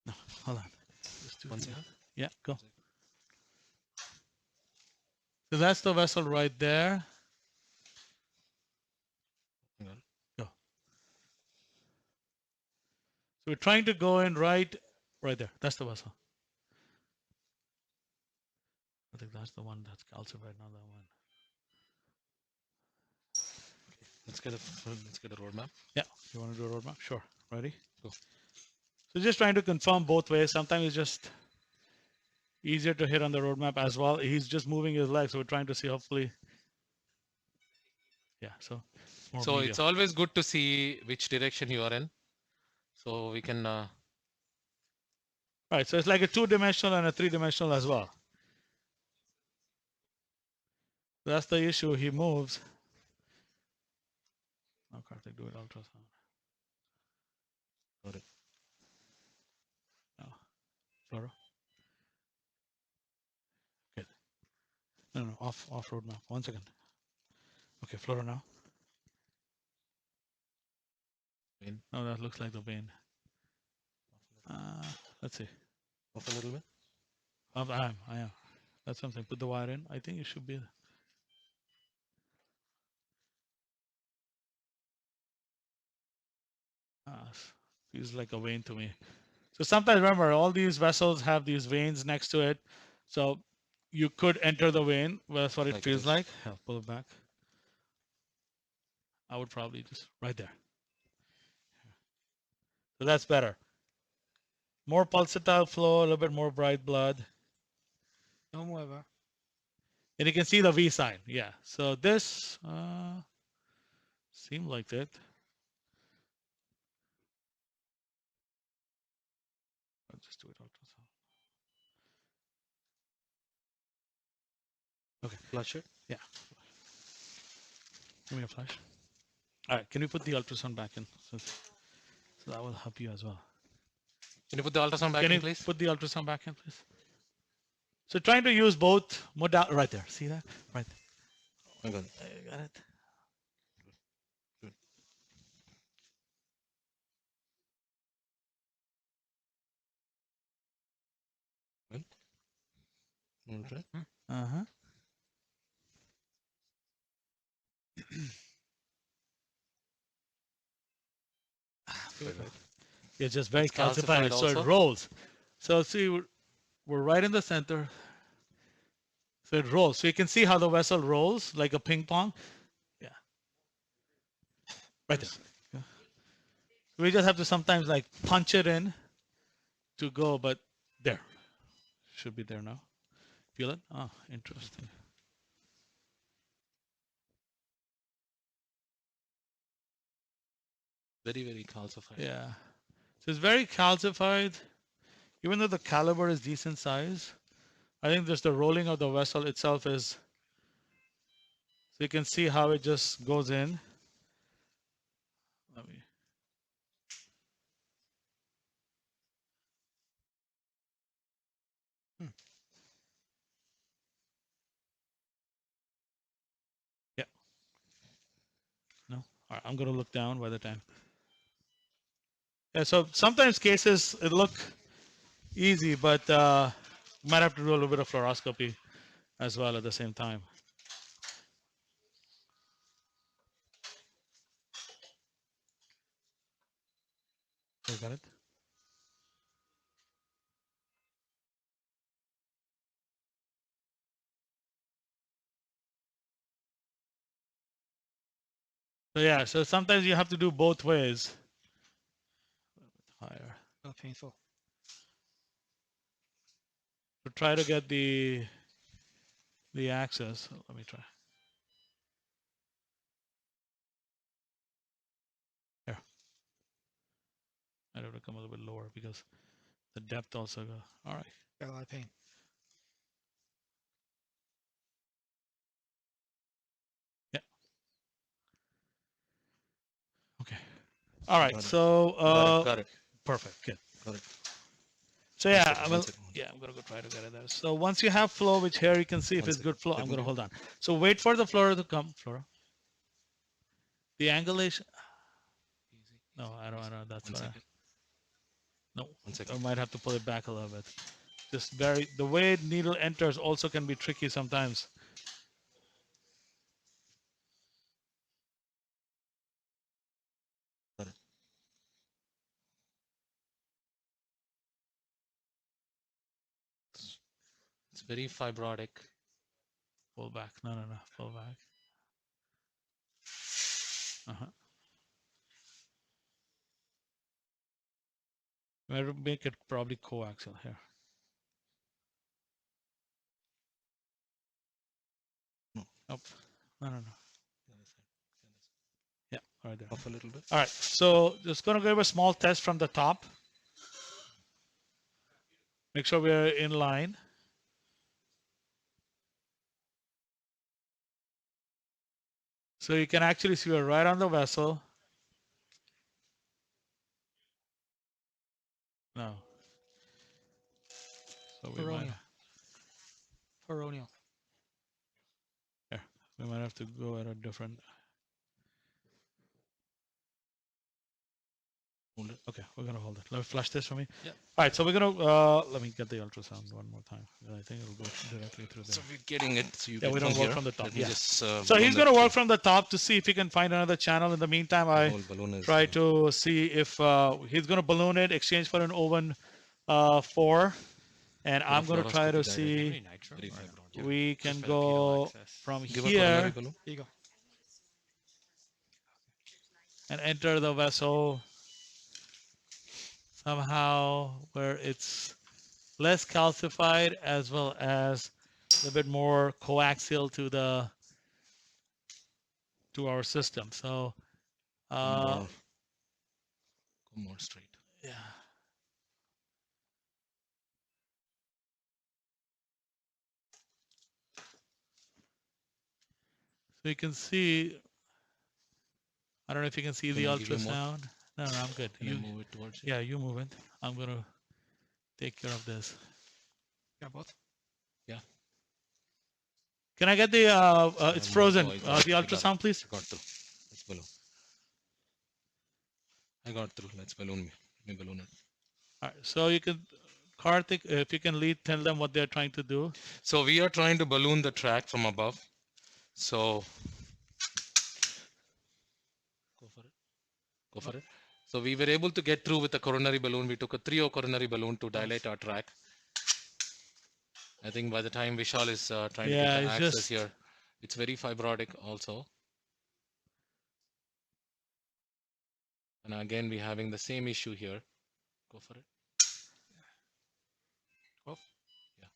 No, hold on. Just do One it. second. Yeah, go. One second. So that's the vessel right there. Hang on. So we're trying to go in right there. That's the vessel. I think that's the one that's calcified, not that one. Let's get a roadmap. Yeah, you want to do a roadmap? Sure. Ready? Go. So just trying to confirm both ways. Sometimes it's just easier to hit on the roadmap as well. He's just moving his legs, so we're trying to see hopefully. Yeah, so it's more So medial. it's always good to see which direction you are in. So we can Right, so it's like a 2-dimensional and a 3-dimensional as well. That's the issue. He moves. Oh, Karthik, do it ultrasound. Got it. No. Flora? Good. No, off roadmap. 1 second. Okay, Flora now. Vein. No, that looks like the vein. Let's see. Off a little bit. I am. That's something. Put the wire in. I think it should be. Feels like a vein to me. So sometimes remember, all these vessels have these veins next to it. So you could enter the vein. Well, that's what it Like feels this. like. I'll pull it back. I would probably just right there. So that's better. More pulsatile flow, a little bit more bright blood. No mueva. And you can see the V sign. Yeah. So this seemed like it. I'll just do it ultrasound. Okay. Flush it. Yeah. Give me a flash. All right. Can you put the ultrasound back in? So that will help you as well. Can you put the ultrasound back Can in, you please? put the ultrasound back in, please? So trying to use both modal right there. See that? Right. I got it. I got it. Good. Good. Okay. Uh-huh. Perfect. It's just very It's calcified calcified, so it also? rolls. So see, we're right in the center. So it rolls. So you can see how the vessel rolls like a ping pong. Yeah. Right there. Yeah. We just have to sometimes like punch it in to go, but there. Should be there now. Feel it? Oh, interesting. Very, very calcified. Yeah. So it's very calcified. Even though the caliber is decent size, I think just the rolling of the vessel itself is, so you can see how it just goes in. Let me, yeah, no. All right, I'm gonna look down by the time. Yeah, so sometimes cases it look easy, but might have to do a little bit of fluoroscopy as well at the same time. You got it? So yeah, so sometimes you have to do both ways. Higher. Not painful. To try to get the access. Let me try. Here. I have to come a little bit lower because the depth also go. All right. Got a lot of pain. Yeah. Okay. All right. Got it. So Got it. perfect. Good. Got it. So One yeah, second, I one will. second. Yeah, I'm gonna go try to get it there. So once you have flow, which here you can see if One it's good second. flow, Let I'm me gonna do- hold on. So wait for the flora to come. Flora. The angulation. Easy. No, I don't. That's One what I. second. No, One I second. might have to pull it back a little bit. Just very the way needle enters also can be tricky sometimes. Got it. It's very fibrotic. Pull back. No. Pull back. Uh-huh. I'll make it probably coaxial here. No. Nope. No. Yeah, right there. Off a little bit. All right. So just gonna give a small test from the top. Make sure we're in line. So you can actually see we're right on the vessel. No. So we might, Peroneal. Peroneal. yeah, we might have to go at a different. Hold it. Okay, we're gonna hold it. Let me flush this for me. Yep. All right, so we're gonna let me get the ultrasound one more time. I think it'll go directly through there. So we're getting it. So you Yeah, get we don't from work here. from the top, Let me yeah. just. So balloon he's that gonna work through. from the top to see if he can find another channel. In the meantime, The I whole balloon is. try to see if he's gonna balloon it, exchange for an oven 4, and I'm gonna try to fluoroscopy Do you have see any nitro? Very Or fibrotic. do you have we just can for the pedal go access? from Give a coronary here balloon. Here you go. and enter the vessel somehow where it's less calcified as well as a bit more coaxial to our system. So Come more straight. yeah. So you can see, I don't know if you can see Can the I give you more? ultrasound. No, I'm good. Can I move it towards you? Yeah, you move it. I'm gonna take care of this. Got both. Can I get the it's frozen. The ultrasound, please. I got through. Let's balloon. I got through. Let's balloon me. Let me balloon it. All right. So you can, Karthik, if you can lead, tell them what they're trying to do. So we are trying to balloon the track from above. So go for it. Go for it. So we were able to get through with a coronary balloon. We took a 3O coronary balloon to dilate our track. I think by the time Vishal is trying to Yeah, get the it's access just here, it's very fibrotic also. And again, we're having the same issue here. Go for it. 12. Yeah.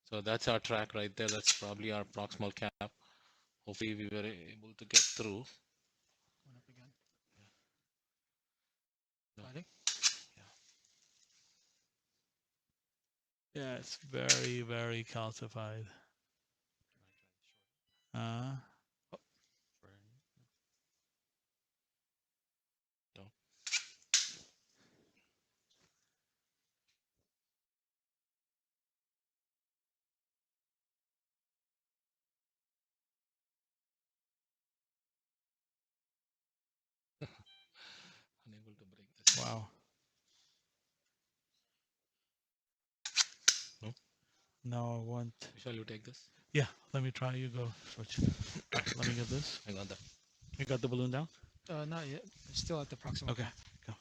So that's our track right there. That's probably our proximal cap. Hopefully we were able to get through. One up again. No. Fighting. yeah, it's very, very calcified. Uh, No. Unable to break this. wow. No? No, I want. Vishal, you take this. Yeah, let me try. You go switch. All right, let me get this. I got that. You got the balloon down? Not yet. It's still at the proximal. Okay, go.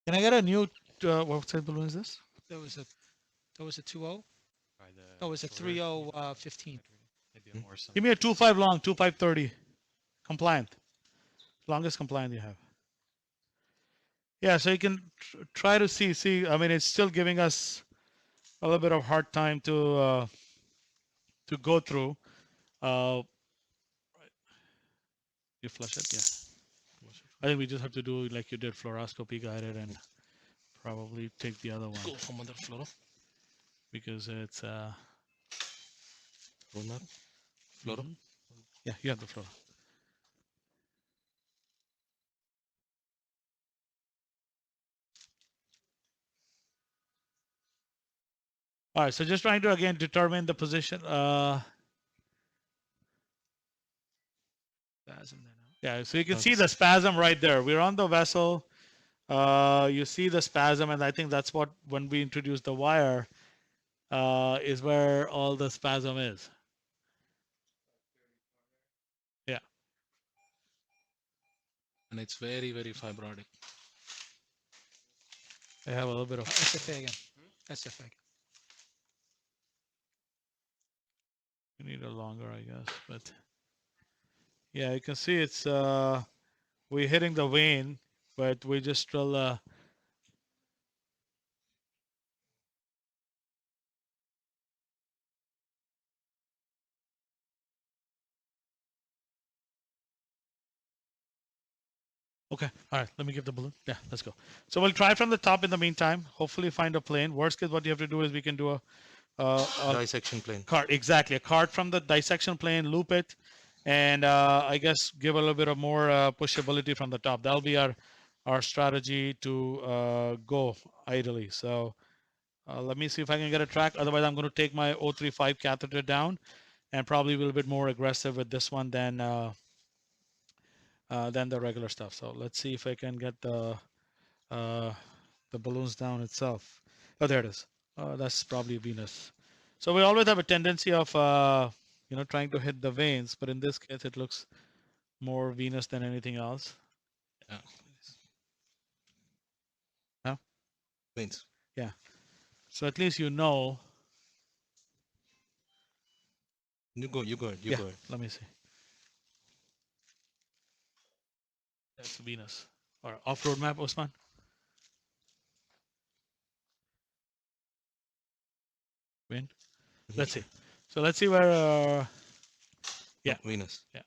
Can I get a new? What size balloon is this? There was a 2.0. By the No, it was a shoulder? 3.0 15. Maybe a more some. Give me a 2.5 long, 2.5 30. Compliant. Longest compliant you have. Yeah, so you can try to see. I mean, it's still giving us a little bit of hard time to go through. You flush it, yeah. I think we just have to do like you did, fluoroscopy guided, and probably take the other one Go for mother fluoro. because it's Fluoro. Fluoro. mhm. Yeah, you have the fluoro. All right, so just trying to again determine the position. Spasm there now. Yeah, so you can see the spasm right there. We're on the vessel. You see the spasm, and I think that's what when we introduce the wire is where all the spasm is. Yeah. And it's very, very fibrotic. I have a little bit of SFA again. SFA. you need a longer, I guess, but yeah, you can see it's we're hitting the vein, but we just still okay. All right, let me get the balloon. Yeah, let's go. So we'll try from the top in the meantime. Hopefully find a plane. Worst case, what you have to do is we can do a Dissection plane. cart, exactly, a cart from the dissection plane, loop it, and I guess give a little bit of more pushability from the top. That'll be our strategy to go ideally. So Let me see if I can get a track. Otherwise, I'm going to take my 035 catheter down and probably a little bit more aggressive with this one than the regular stuff. So let's see if I can get the balloons down itself. Oh, there it is. That's probably venous. So we always have a tendency of trying to hit the veins, but in this case, it looks more venous than anything else. Yeah. Huh? Veins. Yeah. So at least you know. You go. You go. You Yeah. go. Let me see. That's venous. Or off-road map, Osman. Vein. Let's see. So let's see where. Yeah. Venus. Yeah.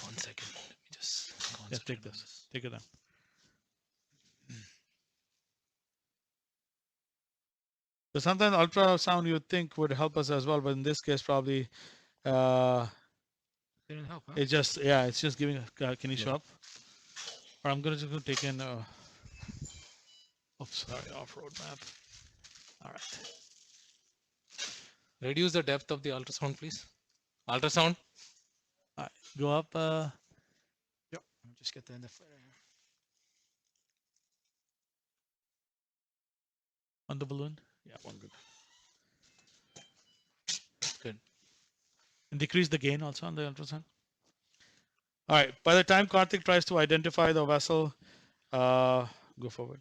1 second. Let me just Yeah. Take concentrate on this. Take it down. So sometimes ultrasound you think would help us as well, but in this case probably Didn't help, huh? it's just it's just giving. Can you show up? Or I'm gonna just go take in. Oops, sorry, off-road map. All right. Reduce the depth of the ultrasound, please. Ultrasound. All right. Go up Yep. Let me just get the end of it here. on the balloon. Yeah, one good. Good. And decrease the gain also on the ultrasound. All right. By the time Karthik tries to identify the vessel, go forward.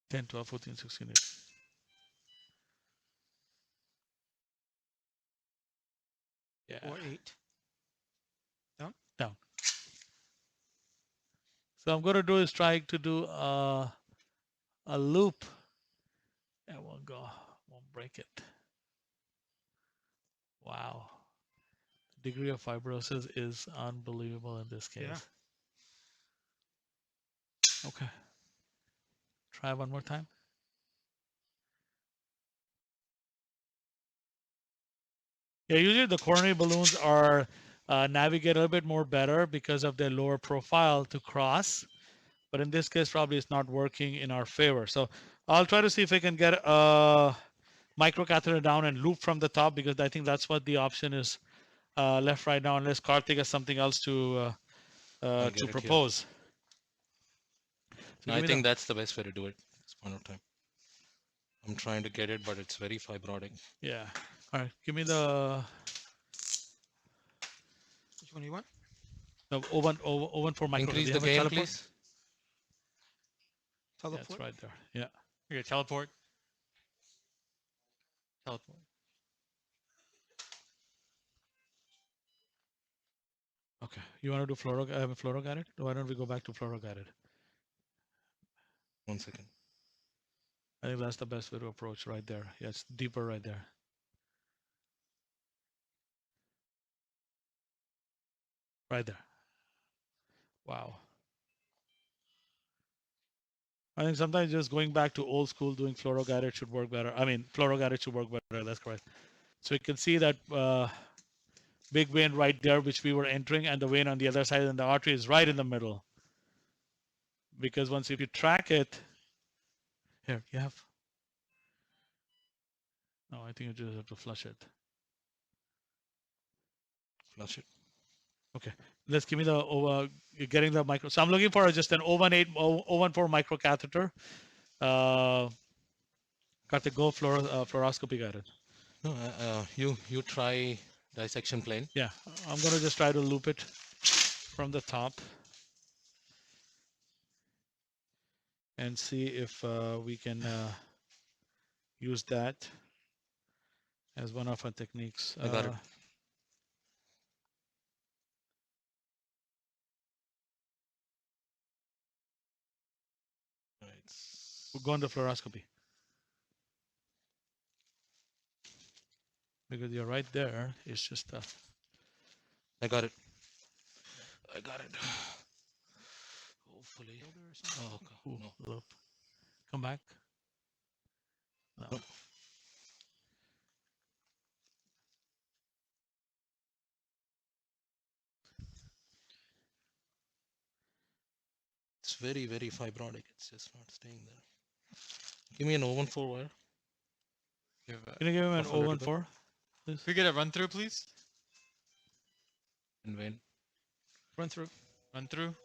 10, 12, 14, 16, 18. Yeah. Or 8. Down. So I'm going to do is try to do a loop. It won't go. Won't break it. Wow. Degree of fibrosis is unbelievable in this case. Yeah. Okay. Try one more time. Yeah, usually the coronary balloons are navigate a little bit more better because of their lower profile to cross. But in this case, probably it's not working in our favor. So I'll try to see if I can get a microcatheter down and loop from the top because I think that's what the option is left right now, unless Karthik has something else to I'll get it here. propose. So No, I think that's the best way to do it at this point of time. I'm trying to get it, but it's very fibrotic. Yeah. All right. Give me the Which one do you want? 014 micro. Increase Do you the have a gain, teleport? please. Yeah, Teleport? it's right there. Yeah. Okay, teleport. Teleport. Okay. You want to do fluoroguided? Why don't we go back to fluoroguided? 1 second. I think that's the best way to approach right there. Yeah, it's deeper right there. Right there. Wow. I think sometimes just going back to old school doing fluoroguided should work better. I mean, fluoroguided should work better. That's correct. So you can see that big vein right there, which we were entering, and the vein on the other side, and the artery is right in the middle. Because once if you track it, here you have. No, I think you just have to flush it. Flush it. Okay, let's give me the you're getting the micro. So I'm looking for just an 018, 014 microcatheter. Got to go fluoroscopy guided. No, you try dissection plane. Yeah, I'm gonna just try to loop it from the top and see if we can use that as one of our techniques. I got it. Right. We'll go on the fluoroscopy because you're right there. It's just I got it. I got it. Hopefully. Oh, okay. ooh, No. loop. Come back. No. Nope. very, very fibrotic. It's just not staying there. Give me an 014 wire. Can you give him an Of a little bit. 014, please? Can we get a run through, please? And when Run through. Run through.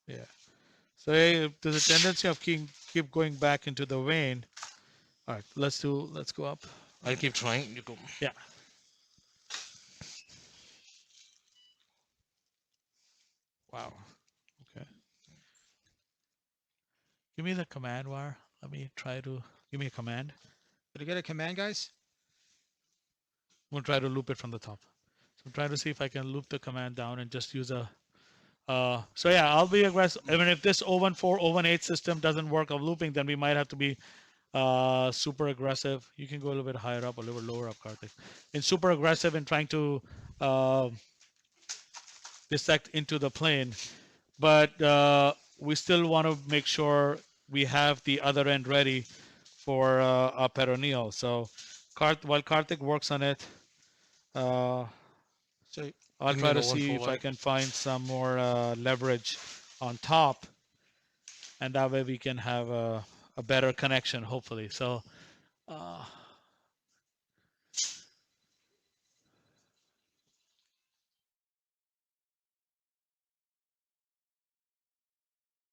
Yeah. So there's a tendency of keep going back into the vein. All right, let's go up. I'll keep trying. You go. Yeah. Wow. Okay. Give me the command wire. Let me try to give me a command. Did I get a command, guys? I'm gonna try to loop it from the top. So I'm trying to see if I can loop the command down and just use a. So yeah, I'll be aggressive. I mean, if this 014, 018 system doesn't work of looping, then we might have to be super aggressive. You can go a little bit higher up, a little bit lower up, Karthik. And super aggressive in trying to dissect into the plane. But we still want to make sure we have the other end ready for a peroneal. So while Karthik works on it, So I'll Give me try an to see 014 if I wire. can find some more leverage on top, and that way we can have a better connection, hopefully. So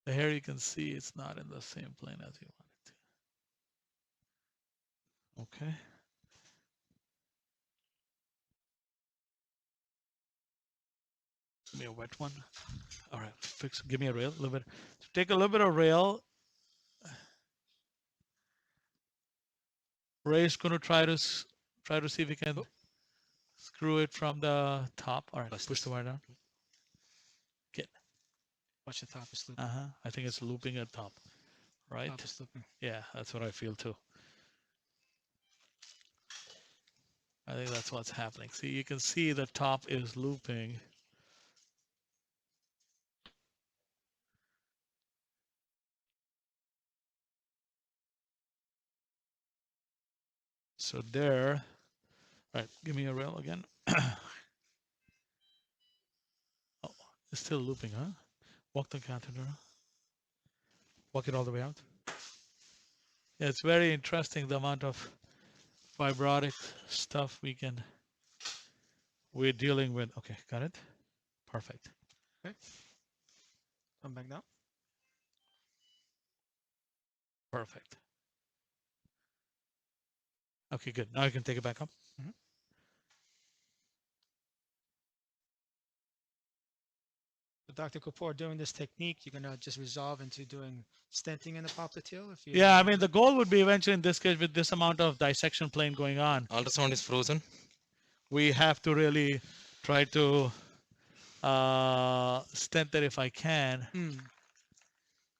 here you can see it's not in the same plane as you want it to. Okay. Give me a wet one. All right, give me a rail, a little bit. So take a little bit of rail. Ray's going to try to see if he can screw it from the top. All right, Plus push this. the wire down. watch the top is looping. I think it's looping at top, right? Top is looping. Yeah, that's what I feel too. I think that's what's happening. See, you can see the top is looping. So there. All right, give me a rail again. Oh, it's still looping, huh? Walk the catheter. Walk it all the way out. Yeah, it's very interesting the amount of fibrotic stuff we're dealing with. Okay, got it. Perfect. Come back down. Perfect. Okay, good. Now you can take it back up. So Dr. Kapoor, doing this technique, you're gonna just resolve into doing stenting in the popliteal if you. Yeah, I mean, the goal would be eventually in this case with this amount of dissection plane going on, Ultrasound is frozen. we have to really try to stent that if I can.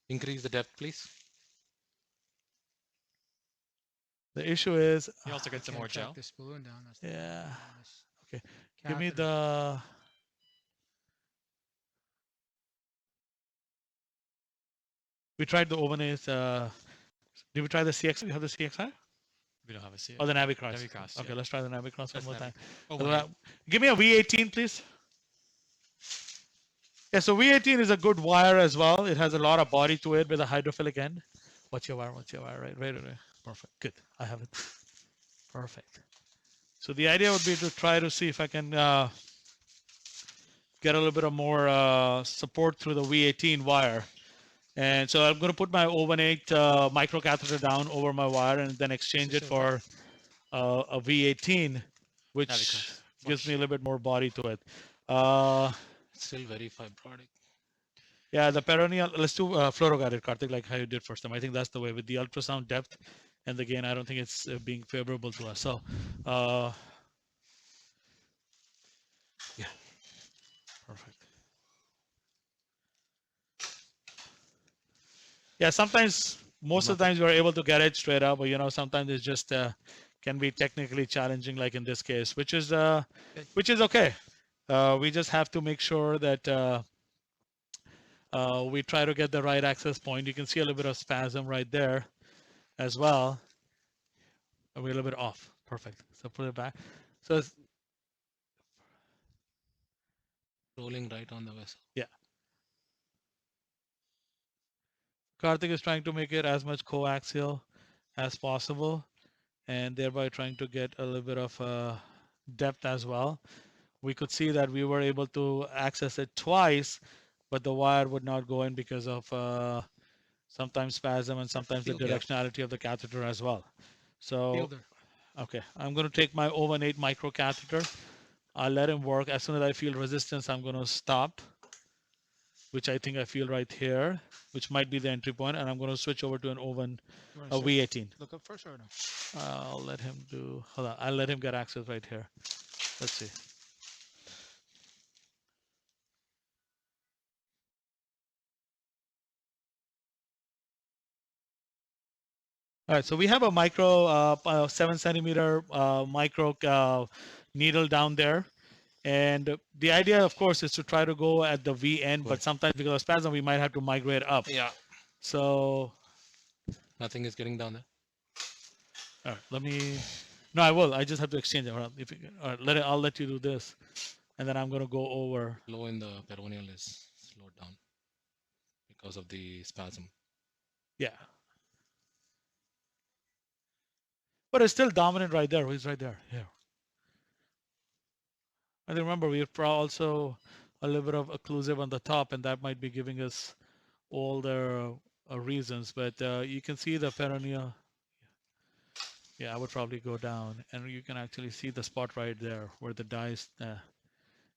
Increase the depth, please. The issue is, You also get some more track gel. this balloon down. That's the yeah. problem on this Okay, give me catheter. the. We tried the overnays. Did we try the CX? You have the CXI? We don't have a C. Or the Navicross? Navicross, Okay, yeah. let's try the Navicross one That's more time. Oh, Give me a V18, please. Yeah, so V18 is a good wire as well. It has a lot of body to it with a hydrophilic end. What's your wire? Right. Perfect. Good. I have it. Perfect. So the idea would be to try to see if I can get a little bit of more support through the V18 wire. And so I'm going to put my 018 microcatheter down over my wire and then exchange it for a V18, which Navicross. gives me a little bit more body to it. It's still very fibrotic. Yeah, the peroneal, let's do fluoroguided, Karthik, like how you did first time. I think that's the way with the ultrasound depth and the gain. I don't think it's being favorable to us. So, yeah, perfect. Yeah, sometimes, most of the times we're able to get it straight up, but sometimes it's just can be technically challenging, like in this case, which is okay. We just have to make sure that we try to get the right access point. You can see a little bit of spasm right there as well. We're a little bit off. Perfect. So put it back. So Rolling right on the vessel. Yeah. Karthik is trying to make it as much coaxial as possible, and thereby trying to get a little bit of depth as well. We could see that we were able to access it twice, but the wire would not go in because of sometimes spasm and sometimes the Field gap. directionality of the catheter as well. So, Fielder. okay, I'm going to take my 018 micro catheter. I'll let him work. As soon as I feel resistance, I'm going to stop, which I think I feel right here, which might be the entry point, and I'm going to switch over to an oven, You want a to V18. look up first or no? I'll let him do, hold on, I'll let him get access right here. Let's see. All right, so we have a micro, 7 centimeter micro needle down there. And the idea, of course, is to try to go at the V end, but Good. sometimes because of spasm, we might have to migrate up. Yeah. So, Nothing is getting down there. all right, let me, no, I will. I just have to exchange it. Hold on. If you, all right, I'll let you do this. And then I'm going to go over. Flow in the peroneal is slowed down because of the spasm. Yeah. But it's still dominant right there. He's right there. Here. And remember, we're also a little bit of occlusive on the top, and that might be giving us all the reasons. But you can see the peroneal. Yeah, I would probably go down, and you can actually see the spot right there where the dye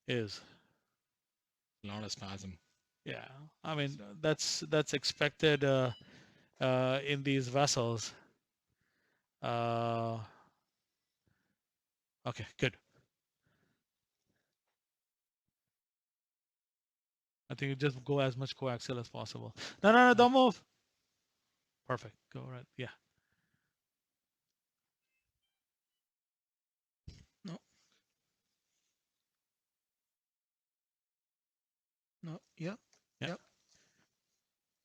is. A lot of spasm. Yeah, I mean that's expected in these vessels. Uh, okay, good. I think you just go as much coaxial as possible. No, no, no, don't move. Perfect. Go right. Yeah. No. No. Yep. Yeah. Yep.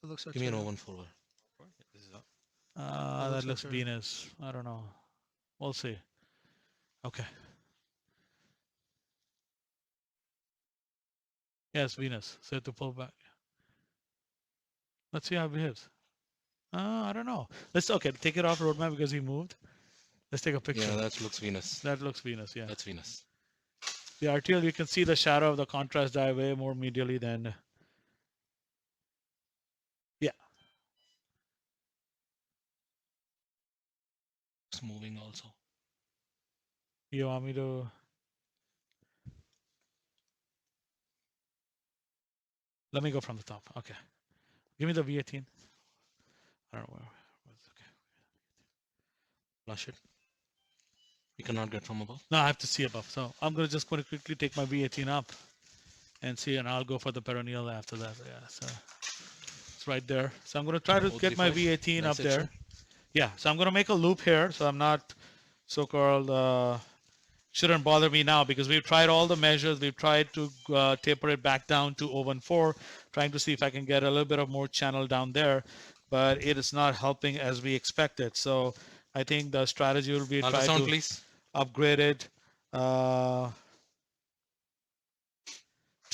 It looks like Give me an so. oven forward. This is up. That looks like looks her. Venus. I don't know. We'll see. Okay. Yes, Venus. So to pull back. Let's see how it behaves. I don't know. Let's okay. Take it off roadmap because he moved. Let's take a picture. Yeah, that looks Venus. That looks Venus. Yeah. That's Venus. The arterial, you can see the shadow of the contrast dye way more medially than. Yeah. It's moving also. You want me to? Let me go from the top. Okay. Give me the V18. I don't know where. Okay. Flush it. You cannot get from above. No, I have to see above. So I'm gonna just quickly take my V18 up and see, and I'll go for the peroneal after that. Yeah. So it's right there. So I'm gonna try to get my 035 V18 up there. dissection. Yeah. So I'm gonna make a loop here, so I'm not so-called. Shouldn't bother me now because we've tried all the measures. We've tried to taper it back down to 0.14, trying to see if I can get a little bit of more channel down there, but it is not helping as we expected. So I think the strategy will be try Ultrasound, to please. upgrade it to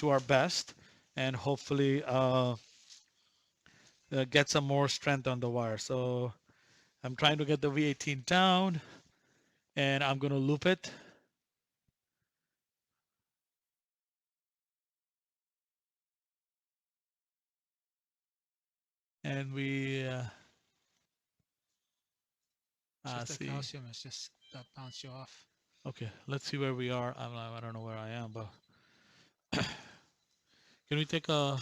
our best and hopefully get some more strength on the wire. So I'm trying to get the V18 down and I'm going to loop it. And we It's just the see. calcium. It's just that bounce you off. Okay, let's see where we are. I don't know where I am, but can we take a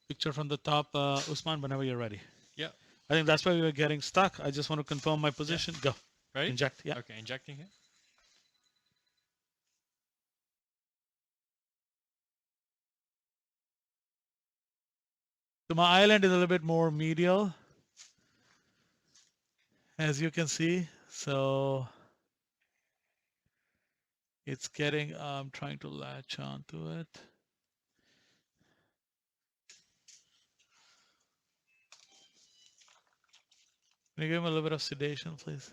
picture from the top, Usman, whenever you're ready? Yeah. I think that's where we were getting stuck. I just want to confirm my position. Go. Ready? Inject. Yeah. Okay, injecting here. So my island is a little bit more medial, as you can see. So it's getting, I'm trying to latch onto it. Can you give him a little bit of sedation, please?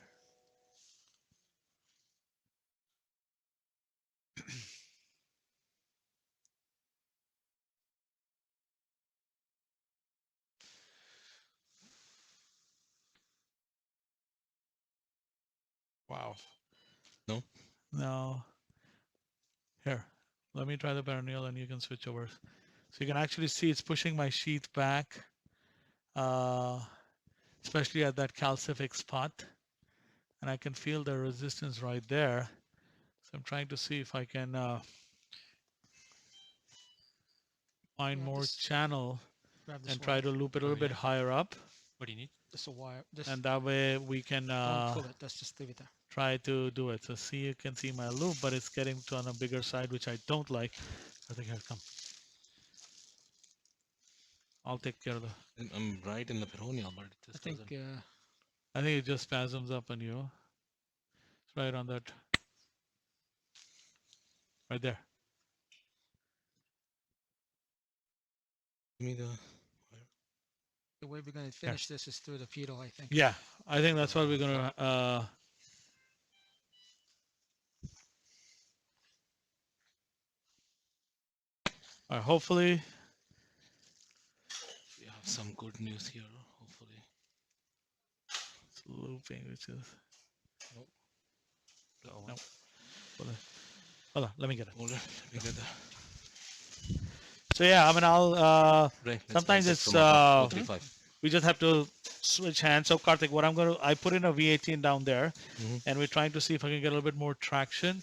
Wow. No? No. Here, let me try the perineal and you can switch over. So you can actually see it's pushing my sheath back, especially at that calcific spot. And I can feel the resistance right there. So I'm trying to see if I can find Yeah, more this- channel Grab this and try wire. to loop it a Oh, little bit yeah. higher up. What do you need? Just a wire. Just And that way we can don't pull it. Just leave it there. try to do it. So see, you can see my loop, but it's getting to on a bigger side, which I don't like. I think here, come. I'll take care of the. I'm right in the perineal, but it I just think doesn't. I think it just spasms up on you. It's right on that. Right there. Give me the. the way we're going to finish this is through the pedal, I think. Yeah, I think that's what we're gonna. Hopefully, We have some good news here, hopefully. it's looping, which is. Nope. Nope. Hold on, let me get it. Hold on, let me get that. So yeah, I mean, I'll. Right, let's Sometimes dissect it's from above. 035. we just have to switch hands. So Karthik, what I'm gonna, I put in a V18 down there, Mhm. and we're trying to see if I can get a little bit more traction.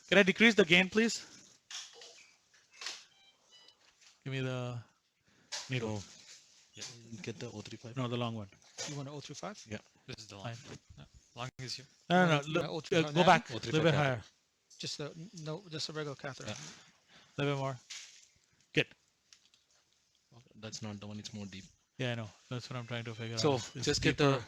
Can I decrease the gain, please? Give me the needle. So, yeah, get the 035. No, the long one. You want an 035? Yeah. This is the Fine. line. No, long as you. No, no, want no. my ultrasound Go now? back. A 035 little bit catheter. higher. Just a no, just a regular catheter. Yeah. A little bit more. Good. That's not the one, it's more deep. Yeah, I know. That's what I'm trying to figure So out. It's just get the.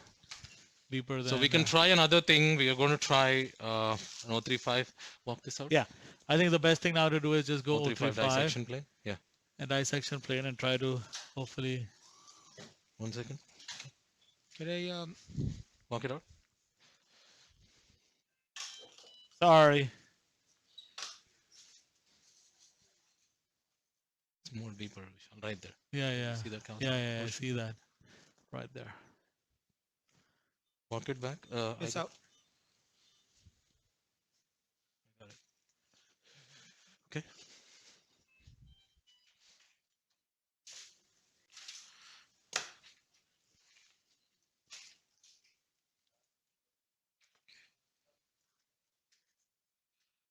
deeper than. So we can try another thing. We are going to try an 035. Walk this out. Yeah, I think the best thing now to do is just go 035 035 dissection plane. Yeah. and dissection plane and try to hopefully. 1 second. Could I Walk it out. Sorry. It's more deeper, Vishal, right there. Yeah, yeah. See that count? Yeah, I Push. see that. Right there. Walk it back. it's I out? got it. Okay.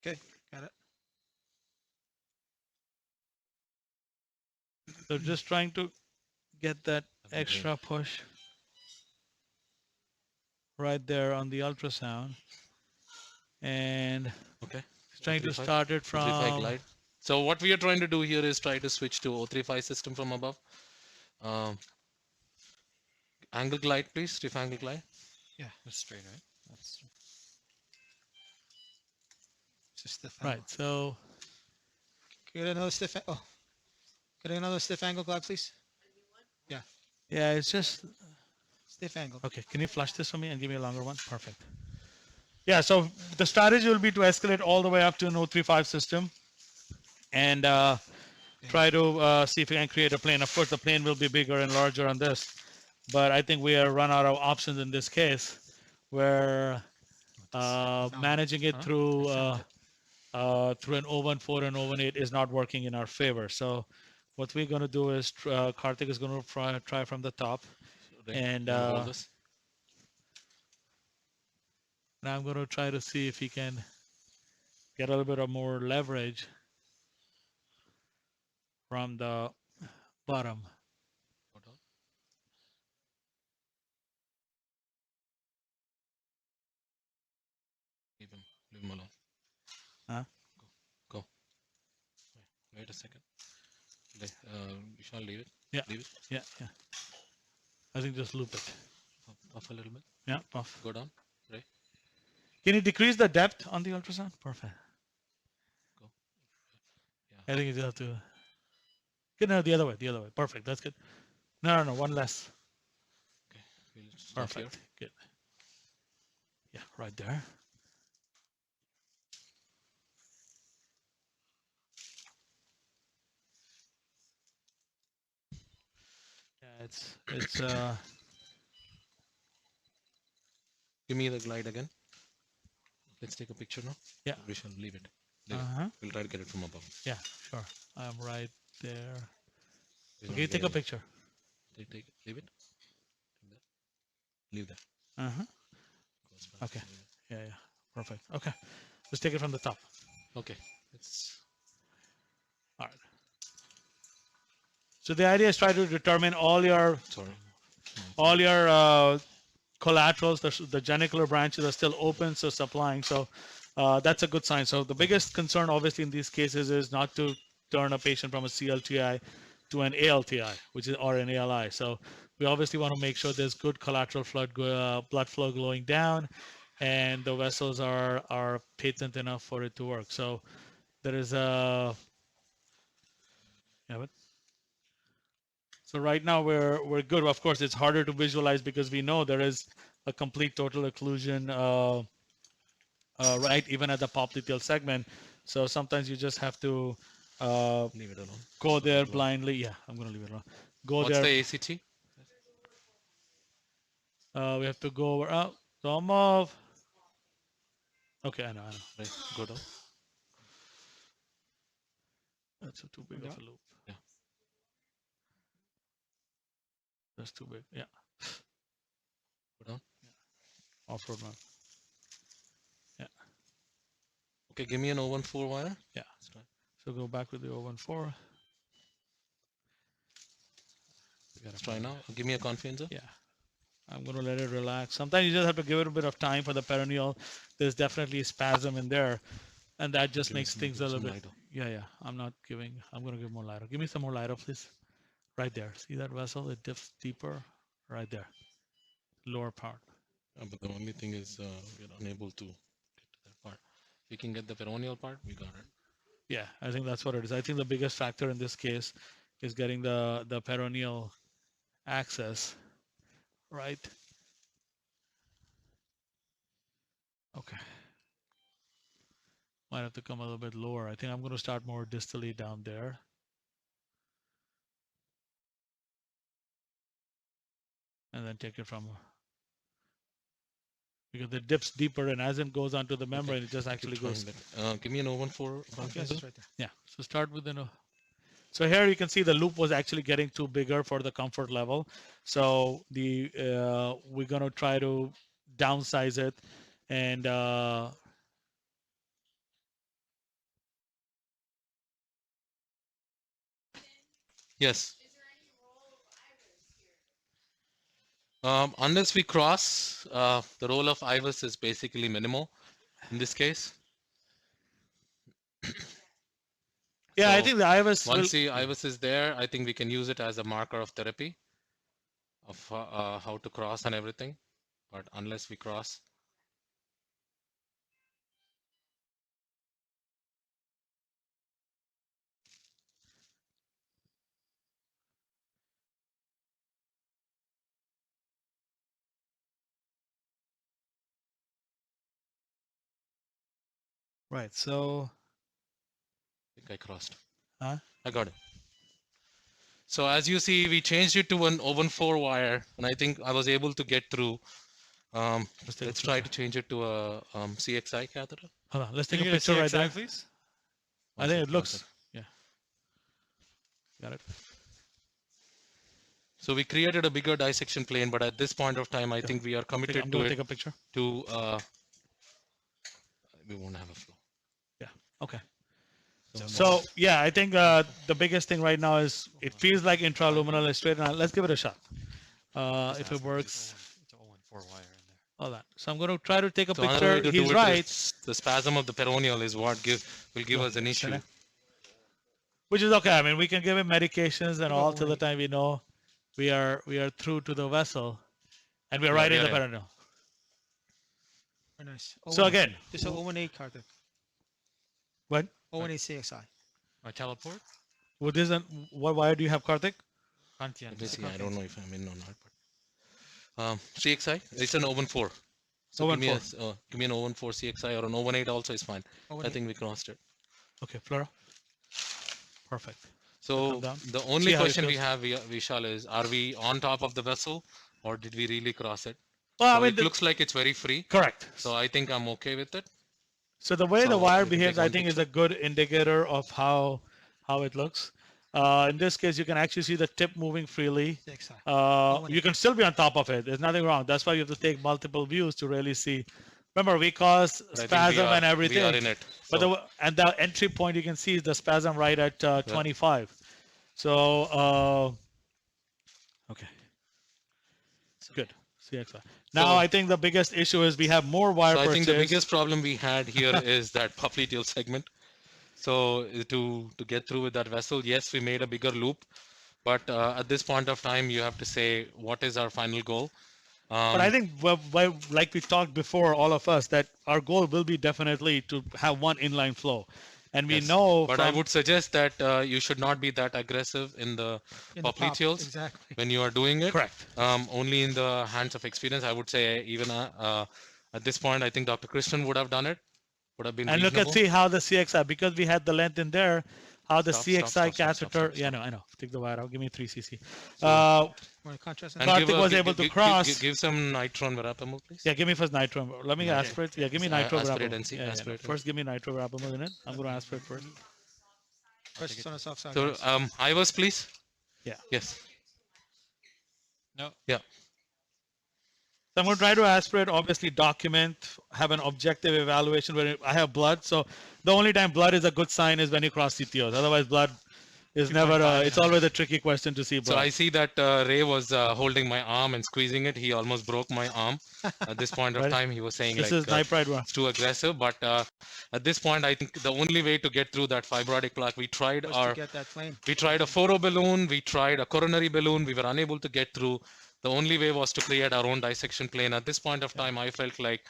Okay, got it. So just trying to get that extra push right there on the ultrasound, and Okay. trying to 035. start it 035 from. glide. So what we are trying to do here is try to switch to 035 system from above. Angle glide, please. Stiff angle glide. Yeah, That's straight, right? That's it's a stiff Right. angle. So Can I get another stiff? Oh, can I get another stiff angle glide, please? yeah, it's just Stiff angle. okay. Can you flush this for me and give me a longer one? Perfect. Yeah. So the strategy will be to escalate all the way up to an 035 system, and try to see if we can create a plane. Of course, the plane will be bigger and larger on this, but I think we are run out of options in this case, where managing it Huh? through I found through an 014 and 018 is not working in our favor. So what we're going to do is Karthik is going to try from the top, Right. and You wanna hold this? I'm going to try to see if he can get a little bit of more leverage from the bottom. Hold on. Leave him alone. Huh? Go. Wait a second. We shall leave it. Yeah. Leave it. Yeah, yeah. I think just loop it. Puff a little bit. Yeah, puff. Go down. Right. Can you decrease the depth on the ultrasound? Perfect. Go. Yeah. I think you just have to. Good, no, the other way, the other way. Perfect. That's good. No, one less. Okay. We'll stop here. Perfect. Good. Yeah, right there. Yeah, it's Give me the glide again. Let's take a picture now. Yeah. We shall leave it. Leave it. Uh-huh. We'll try to get it from above. Yeah, sure. I'm right there. We're Okay, not take a getting it. picture. Take it. Leave it. Leave that. Uh-huh. Goes back. Okay. Leave it. Yeah, yeah. Perfect. Okay. Let's take it from the top. Okay. It's All right. So the idea is try to determine sorry. all your collaterals, the genicular branches are still open, so supplying. So that's a good sign. So the biggest concern, obviously, in these cases is not to turn a patient from a CLTI to an ALTI, which is or an ALI. So we obviously want to make sure there's good collateral blood flow going down, and the vessels are patent enough for it to work. So there is a yeah, but so right now we're good. Of course, it's harder to visualize because we know there is a complete total occlusion, right, even at the popliteal segment. So sometimes you just have to Leave it alone. go there blindly. Yeah, I'm gonna leave it alone. Go What's there. the ACT? We have to go over. Oh, some of. Okay, I know. Right. Go down. That's too big of a loop. Yeah. That's too big. Yeah. Go down. Off-road map. Okay. Give me an 014 wire. Yeah. Let's try. So go back with the 014. Let's try now. Give me a confianza. Yeah. I'm going to let it relax. Sometimes you just have to give it a bit of time for the perineal. There's definitely spasm in there, and that just Give me makes some- things give a little some bit. lighter. Yeah, yeah. I'm not giving. I'm going to give more lighter. Give me some more lighter, please. Right there. See that vessel? It dips deeper. Right there. Lower part. But the only thing is we're unable to get to that part. If we can get the peroneal part, we got it. Yeah, I think that's what it is. I think the biggest factor in this case is getting the peroneal access. Right. Okay. Might have to come a little bit lower. I think I'm going to start more distally down there. And then take it from because it dips deeper, and as it goes onto the membrane, it just actually Keep goes. trying that. Give me an 014 Yes, confianza. it's right there. Yeah. So start with an. So here you can see the loop was actually getting too bigger for the comfort level. So the we're gonna try to downsize it, and Yes. Unless we cross, the role of IVUS is basically minimal in this case. yeah, I So think the IVUS will. once the IVUS is there, I think we can use it as a marker of therapy of how to cross and everything. But unless we cross, Right. So. I think I crossed. Huh? I got it. So as you see, we changed it to an 014 wire, and I think I was able to get through. Let's take a Let's try to picture. change it to a CXI catheter. Hold on. Let's Can take you a get picture right CXI, there. please? I One think sec, it one looks. sec. Yeah. Got it. So we created a bigger dissection plane, but at this point of time, I Yeah. think we are I'm committed to gonna it take a picture. to we won't have a flow. Yeah. Okay. So, So yeah, I think the biggest thing right now is it feels like intraluminal is straight. Let's give it a shot. If it works, It's a 014 wire in there. all that. So I'm going to try to take a so another way picture. to do He's it right, is the spasm of the peroneal is what will give Yeah, us an issue. which is okay. I mean, we can give him medications and What all about till the 1-8? time we know we are through to the vessel, and we're Yeah, right we in are the in. perineal. Very nice. So 0-8. again, This is a 0-8 Carter. what? 0-8 CXI. My teleport? What is an what wire do you have, Karthik? Let me Confianza. see. I don't know if I'm in or not. But CXI, it's an 014. So 014. give me an 014 CXI or an 018 also is fine. I 0-8. think we crossed it. Okay, Flora. Perfect. So come down. the See only how it question we feels. have, Vishal, is are we on top of the vessel or did we really cross it? Well, I So mean, it looks like it's very free. correct. So I think I'm okay with it. So the way the So wire we can behaves, take I one think, is picture. a good indicator of how it looks. In this case, you can actually see the tip moving freely. You can still be on top of it. There's nothing wrong. That's why you have to take multiple views to really see. Remember, we cause But I think spasm and we are everything. in it. But So and the entry point you can see is the spasm right at 25. So okay, good. CXI. Now So- I think the biggest issue is we have more wire So I think the purchase. biggest problem we had here is that popliteal segment. So to get through with that vessel, yes, we made a bigger loop, but at this point of time, you have to say what is our final goal. But I think, like we talked before, all of us, that our goal will be definitely to have one inline flow. And we Yes, know but I from, would suggest that you should not be that aggressive in the popliteals Exactly. when you are doing it. correct. Only in the hands of experience. I would say even at this point, I think Dr. Christian would have done it. Would have been And look at reasonable. see how the CXI, because we had the length in there, how the Stop, CXI stop, stop, catheter, stop, yeah, stop. I know. Take the wire out. Give me 3 cc. So- Want to contrast And that? Karthik was able to cross. Give some nitron verapamil, please. Yeah, give me first nitro. Let me aspirate. Yeah, give me nitro. Aspirate verapamil. and see. Yeah, yeah, no. Aspirate. First, give me nitro verapamil in it. I'm going to aspirate first. First, it's on the soft side. So guys. Ivers, please. Yeah. Yes. No. Yeah. So I'm going to try to aspirate, obviously document, have an objective evaluation where I have blood. So the only time blood is a good sign is when you cross CTOs. Otherwise, blood is never, 2.5 it's always a tricky question to see So blood. I see that Ray was holding my arm and squeezing it. He almost broke my arm. At this point of Right. time, he was saying This like is nipride one. it's too aggressive. But at this point, I think the only way to get through that fibrotic plaque, we tried Was to get that flame. we tried a foro balloon, we tried a coronary balloon. We were unable to get through. The only way was to create our own dissection plane. At this point of time, I felt like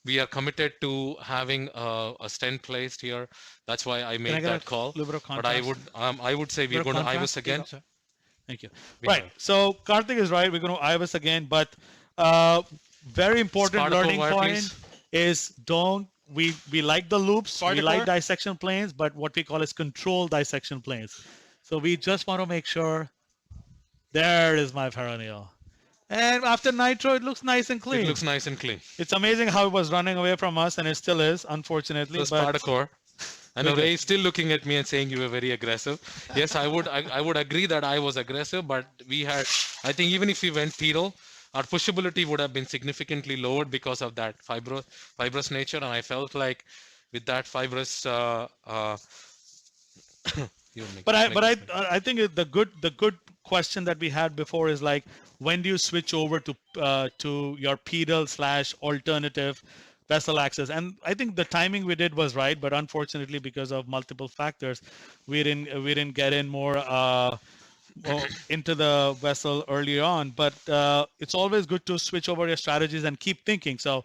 we are committed to having a stent placed here. That's why I Can I made get that a call. little bit of But contrast? I would say we're Bit of going to contrast? IVUS again. Thank you. We Right. have. So Karthik is right. We're going to IVUS again, but very important Spartaco learning wire, point please. is we like the loops, we Spartaco? like dissection planes, but what we call is controlled dissection planes. So we just want to make sure there is my perineal. And after nitro, it looks nice and clean. It looks nice and clean. It's amazing how it was running away from us, and it still is, unfortunately. So but Spartacore. And Okay. Ray is still looking at me and saying you were very aggressive. Yes, I would agree that I was aggressive, but we had, I think even if we went pedal, our pushability would have been significantly lowered because of that fibrous nature. And I felt like with that fibrous, I think the good question that we had before is like, when do you switch over to your pedal / alternative vessel access? And I think the timing we did was right, but unfortunately because of multiple factors, we didn't get in more into the vessel early on. But it's always good to switch over your strategies and keep thinking. So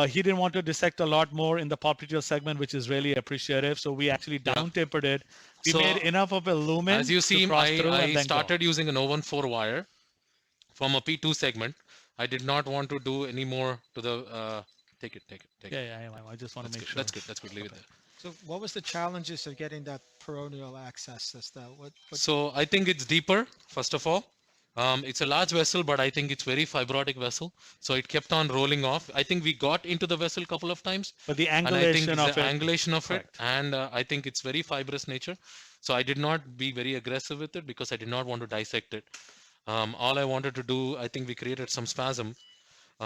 he didn't want to dissect a lot more in the popliteal segment, which is really appreciative. So we actually down tapered it. We So, made enough of a lumen as you to see, cross through I and then started using an 014 wire from a P2 segment. I did not want to do any more to the, take it. go. Yeah, I just want to make sure. That's good, leave it there. So, what was the challenges of getting that peroneal access? What So I think it's deeper, first of all. It's a large vessel, but I think it's very fibrotic vessel. So it kept on rolling off. I think we got into the vessel a couple of times. But the And I think angulation it's of the it. angulation of Correct. it. And I think it's very fibrous nature. So I did not be very aggressive with it because I did not want to dissect it. All I wanted to do, I think we created some spasm.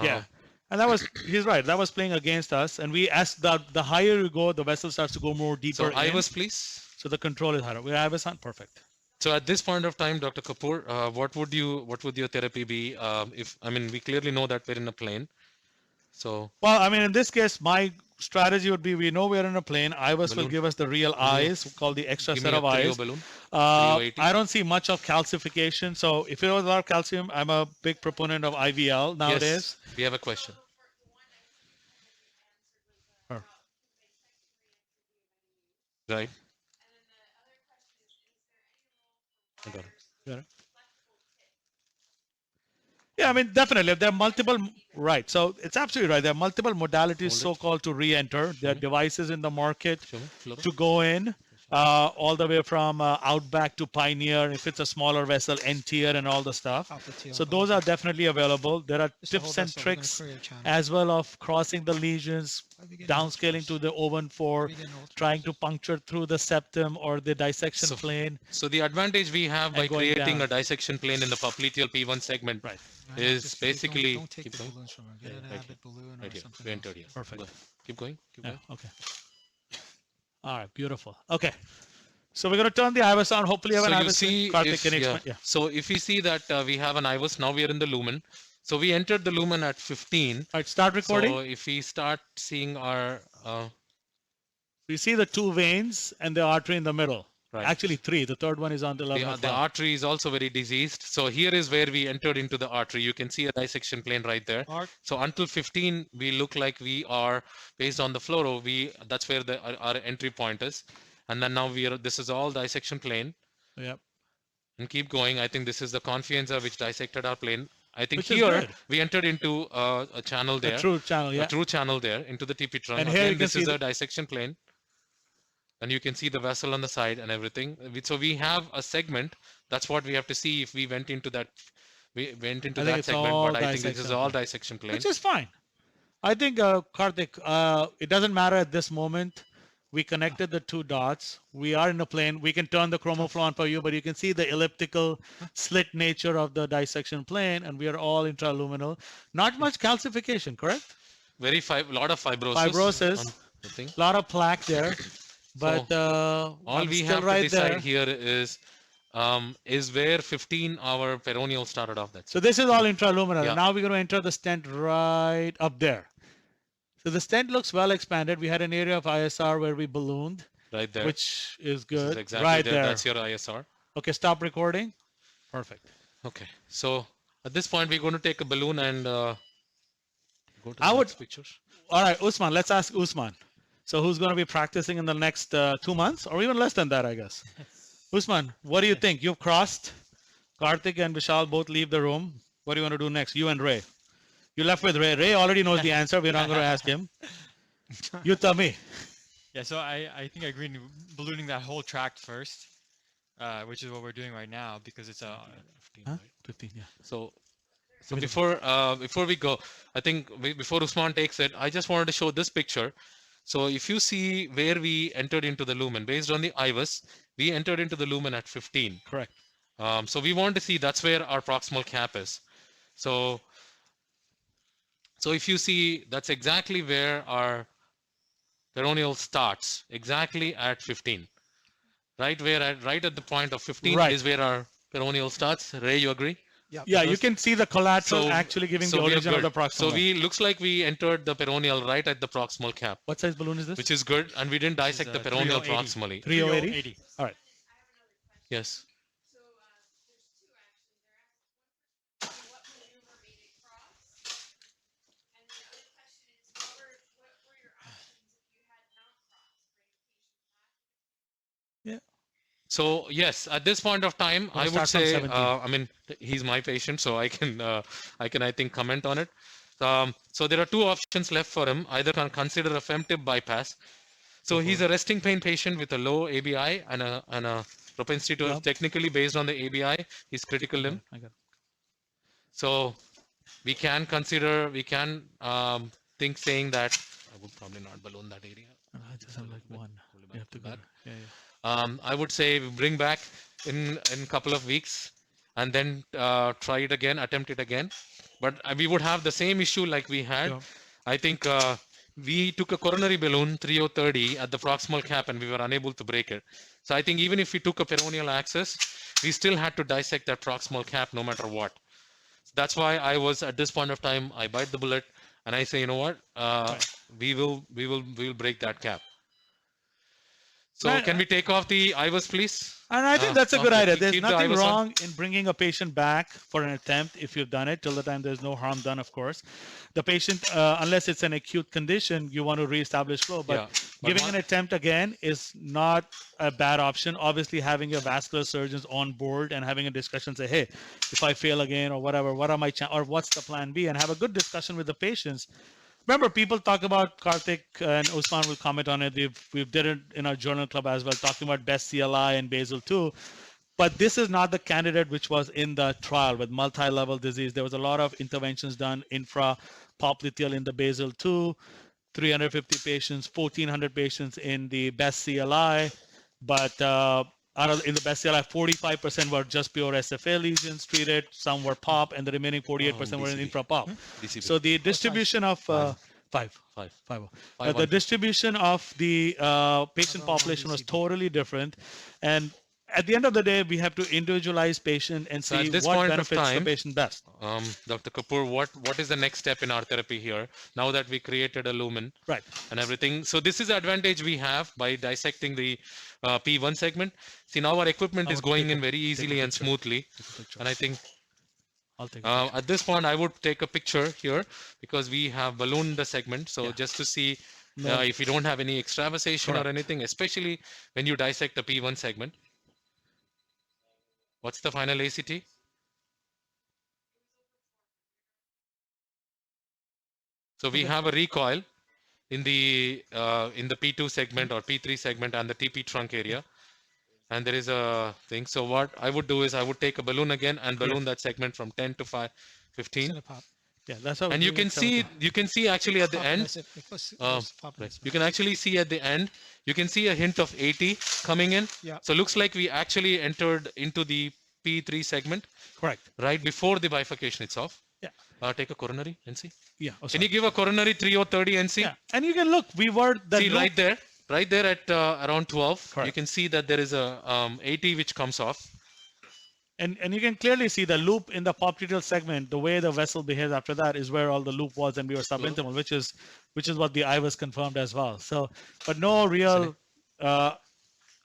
Yeah. And that was, he's right, that was playing against us. And we asked that the higher you go, the vessel starts to go more deeper. So in. IVUS, please. So the control is higher. We IVUS on perfect. So at this point of time, Dr. Kapoor, what would your therapy be? We clearly know that we're in a plane. So Well, I mean, in this case, my strategy would be, we know we're in a plane. IVUS will Balloon. give us the real eyes, called the extra give set me a of Trio eyes. balloon. 80. I don't see much of calcification. So if it was a lot of calcium, I'm a big proponent of IVL nowadays. Yes, we have a question. Sure. Right. I got it. Got it. Yeah, I mean, definitely. There are multiple, right. So it's absolutely right. There are multiple modalities, Hold it. so-called, to re-enter. There are me. devices in the market Show me. Flora. to go in. all the way from Outback to Pioneer. If it's a smaller vessel, N-tier and all the stuff. Popliteal. So those are definitely available. There are Just a whole tips and vessel, we're gonna tricks create a channel. as well of crossing the lesions, Why are we getting downscaling ultras? to the oven for Why are we getting ultras? trying to puncture through the septum or the dissection So- plane. So the advantage we have by And going creating down. a dissection plane in the popliteal P1 segment Right. No, no, is just basically don't take keep the going. balloons from her. Get Yeah, an right Abbott balloon Right or here. something We else. entered here. Perfect. Go. Keep going. Keep Yeah, going. okay. All right, beautiful. Okay. So we're going to turn the IVUS on. Hopefully you have So an you IVUS. see, Karthik, if, can you yeah. explain? Yeah. So if we see that we have an IVUS, now we are in the lumen. So we entered the lumen at 15. All right, start recording. So if we start seeing our We see the two veins and the artery in the middle. right. Actually, three. The third one is on the The, 11 the artery is also very diseased. So here is where we entered into the artery. You can see a dissection plane right there. Art, So until 15, we look like we are based on the fluoro. That's where our entry point is. And then now this is all dissection plane. Yep. And keep going. I think this is the confianza which dissected our plane. I think Which is here good. we entered into a channel there. The true channel, A yeah. true channel there into the TP trunk. And here you Again, can this see is the- a dissection plane. And you can see the vessel on the side and everything. So we have a segment. That's what we have to see if we went into that. We went into I think that it's segment, all but I think this is dissection all plane. dissection plane. Which is fine. I think, Karthik, it doesn't matter at this moment. We connected the two dots. We are in a plane. We can turn the chromoflow on for you, but you can see the elliptical slit nature of the dissection plane, and we are all intraluminal. Not much calcification, correct? Lot of fibrosis. Fibrosis. on the thing. A lot of plaque there, but All I'm we still have to right decide there. here is where 15 our peroneal started off. That's So this is all intraluminal. Yeah. Now we're going to enter the stent right up there. So the stent looks well expanded. We had an area of ISR where we ballooned, right there. which is This is good. exactly Right there. there. That's your ISR. Okay, stop recording. Perfect. Okay. So at this point, we're going to take a balloon and go to I the would- next picture. All right, Usman, let's ask Usman. So who's going to be practicing in the next 2 months or even less than that, I guess. Usman, what do you think? You've crossed. Karthik and Vishal both leave the room. What do you want to do next? You and Ray. You left with Ray. Ray already knows the answer. We're not going to ask him. You tell me. Yeah, so I think I agree in ballooning that whole tract first, which is what we're doing right now because it's a 15, Huh? right? 15, yeah. So before we go, I think before Usman takes it, I just wanted to show this picture. So if you see where we entered into the lumen, based on the IVUS, we entered into the lumen at 15. Correct. So we want to see that's where our proximal cap is. So if you see, that's exactly where our peroneal starts, exactly at 15. Right at the point of 15 Right. is where our peroneal starts. Ray, you agree? Yeah, you can see the collateral So- actually giving the we are origin of good. the proximal. So looks like we entered the peroneal right at the proximal cap, What size balloon is this? which is good, and we didn't dissect the peroneal 3080. proximally. 3080? 3080. All right. Yes. So there's two actually. They're asking one question, what maneuver made it cross? And the other question is what were your options if you had not crossed? Bring the patient back? So yes, at this point of time, Wanna I would start from say, 17? I mean, he's my patient, so I can I think comment on it. So there are two options left for him. Either can consider a femtip bypass. So he's a resting pain patient with a low ABI and a propensity to Yeah. technically based on the ABI, he's critical limb. I got it. So we can consider, think saying that I would probably not balloon that area. I just have like one. Pull it You have to pull go. back. Yeah, yeah. I would say we bring back in a couple of weeks and then try it again, attempt it again. But we would have the same issue like we had. Yeah. I think we took a coronary balloon 3030 at the proximal cap and we were unable to break it. So I think even if we took a peroneal access, we still had to dissect that proximal cap no matter what. That's why I was at this point of time, I bite the bullet and I say, you know what, we will break that cap. So Right, can we take off the IVUS, please? And I think that's a Okay, good idea. keep- There's keep the nothing IVUS on. wrong in bringing a patient back for an attempt if you've done it. Till the time there's no harm done, of course. The patient, unless it's an acute condition, you want to reestablish flow. But Yeah, but giving one- an attempt again is not a bad option. Obviously, having your vascular surgeons on board and having a discussion, say, hey, if I fail again or whatever, what are my or what's the plan B, and have a good discussion with the patients. remember, people talk about Karthik and Usman will comment on it. We've did it in our journal club as well, talking about best CLI and basal 2. But this is not the candidate which was in the trial with multi-level disease. There was a lot of interventions done infra popliteal in the basal 2, 350 patients, 1,400 patients in the best CLI. But in the best CLI, 45% were just pure SFA lesions treated. Some were POP, and the remaining 48% were in DCB. infra POP. DCB. So the distribution of five. Five. The one. distribution of the patient Another one population was DCB. totally different, and at the end of the day, we have to individualize patient and So at see this what point of benefits the time, patient best. Dr. Kapoor, what is the next step in our therapy here? Now that we created a lumen Right. and everything. So this is the advantage we have by dissecting the P1 segment. See, now our equipment I is would going take in a- very take a easily and picture. smoothly. Take a picture. And I think I'll take a picture. at this point, I would take a picture here because we have ballooned the segment. So Yeah. just to see No. if you don't have any extravasation Correct. or anything, especially when you dissect a P1 segment. What's the final ACT? So we Okay. have a recoil in the P2 segment or P3 segment and the TP trunk area. And there is a thing. So what I would do is I would take a balloon again and balloon that segment from 10 to 15. Center pop. Yeah, that's how. And we're you doing can it, see 17. you can see actually at the Pop, end. that's it. It goes- Um, goes pop, right. that's You it. can actually see at the end, you can see a hint of 80 coming in. Yeah. So looks like we actually entered into the P3 segment Correct. right before the bifurcation itself. Yeah. Take a coronary and see. Yeah. Oh, Can sorry. you give a coronary 3030 and see? Yeah, and you can look. We were the See loop- right there at around 12. You Correct. can see that there is a 80 which comes off. and you can clearly see the loop in the popliteal segment. The way the vessel behaves after that is where all the loop was, and we were subintimal, which is what the eye was confirmed as well. So, but no real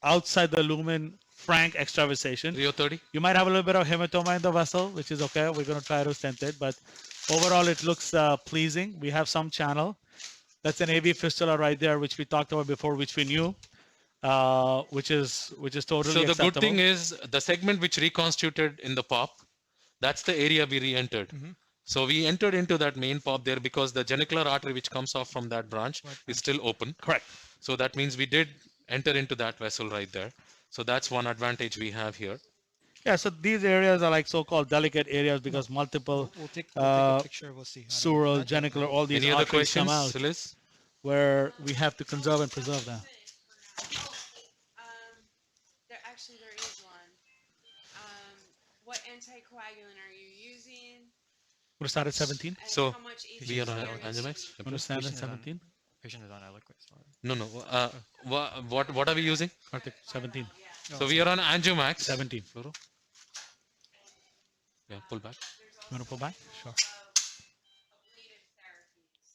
outside the lumen frank extravasation. 3030. You might have a little bit of hematoma in the vessel, which is okay. We're going to try to stent it, but overall it looks pleasing. We have some channel. That's an AV fistula right there, which we talked about before, which we knew, which is totally So the acceptable. good thing is the segment which reconstituted in the pop, that's the area we re-entered. So we entered into that main pop there because the genicular artery which comes off from that branch is still open. Correct. So that means we did enter into that vessel right there. So that's one advantage we have here. Yeah, so these areas are like so-called delicate areas because multiple We'll take Uh, a picture. We'll see. I don't- sural, not yet, genicular, no. all these Any other arteries come questions, out Liz? where we have to conserve and preserve them. There is one. What anticoagulant are you using? We're going to start at 17. And So, how much We are on ACT are you Angemax? We're going to stand at Patient is on- 17. Patient is on Eliquis. Sorry. No. What are we using? Karthik, 17. So we are on Angiomax. 17. Fluoro. Yeah, pull back. You want to pull back? Sure. ablative therapies?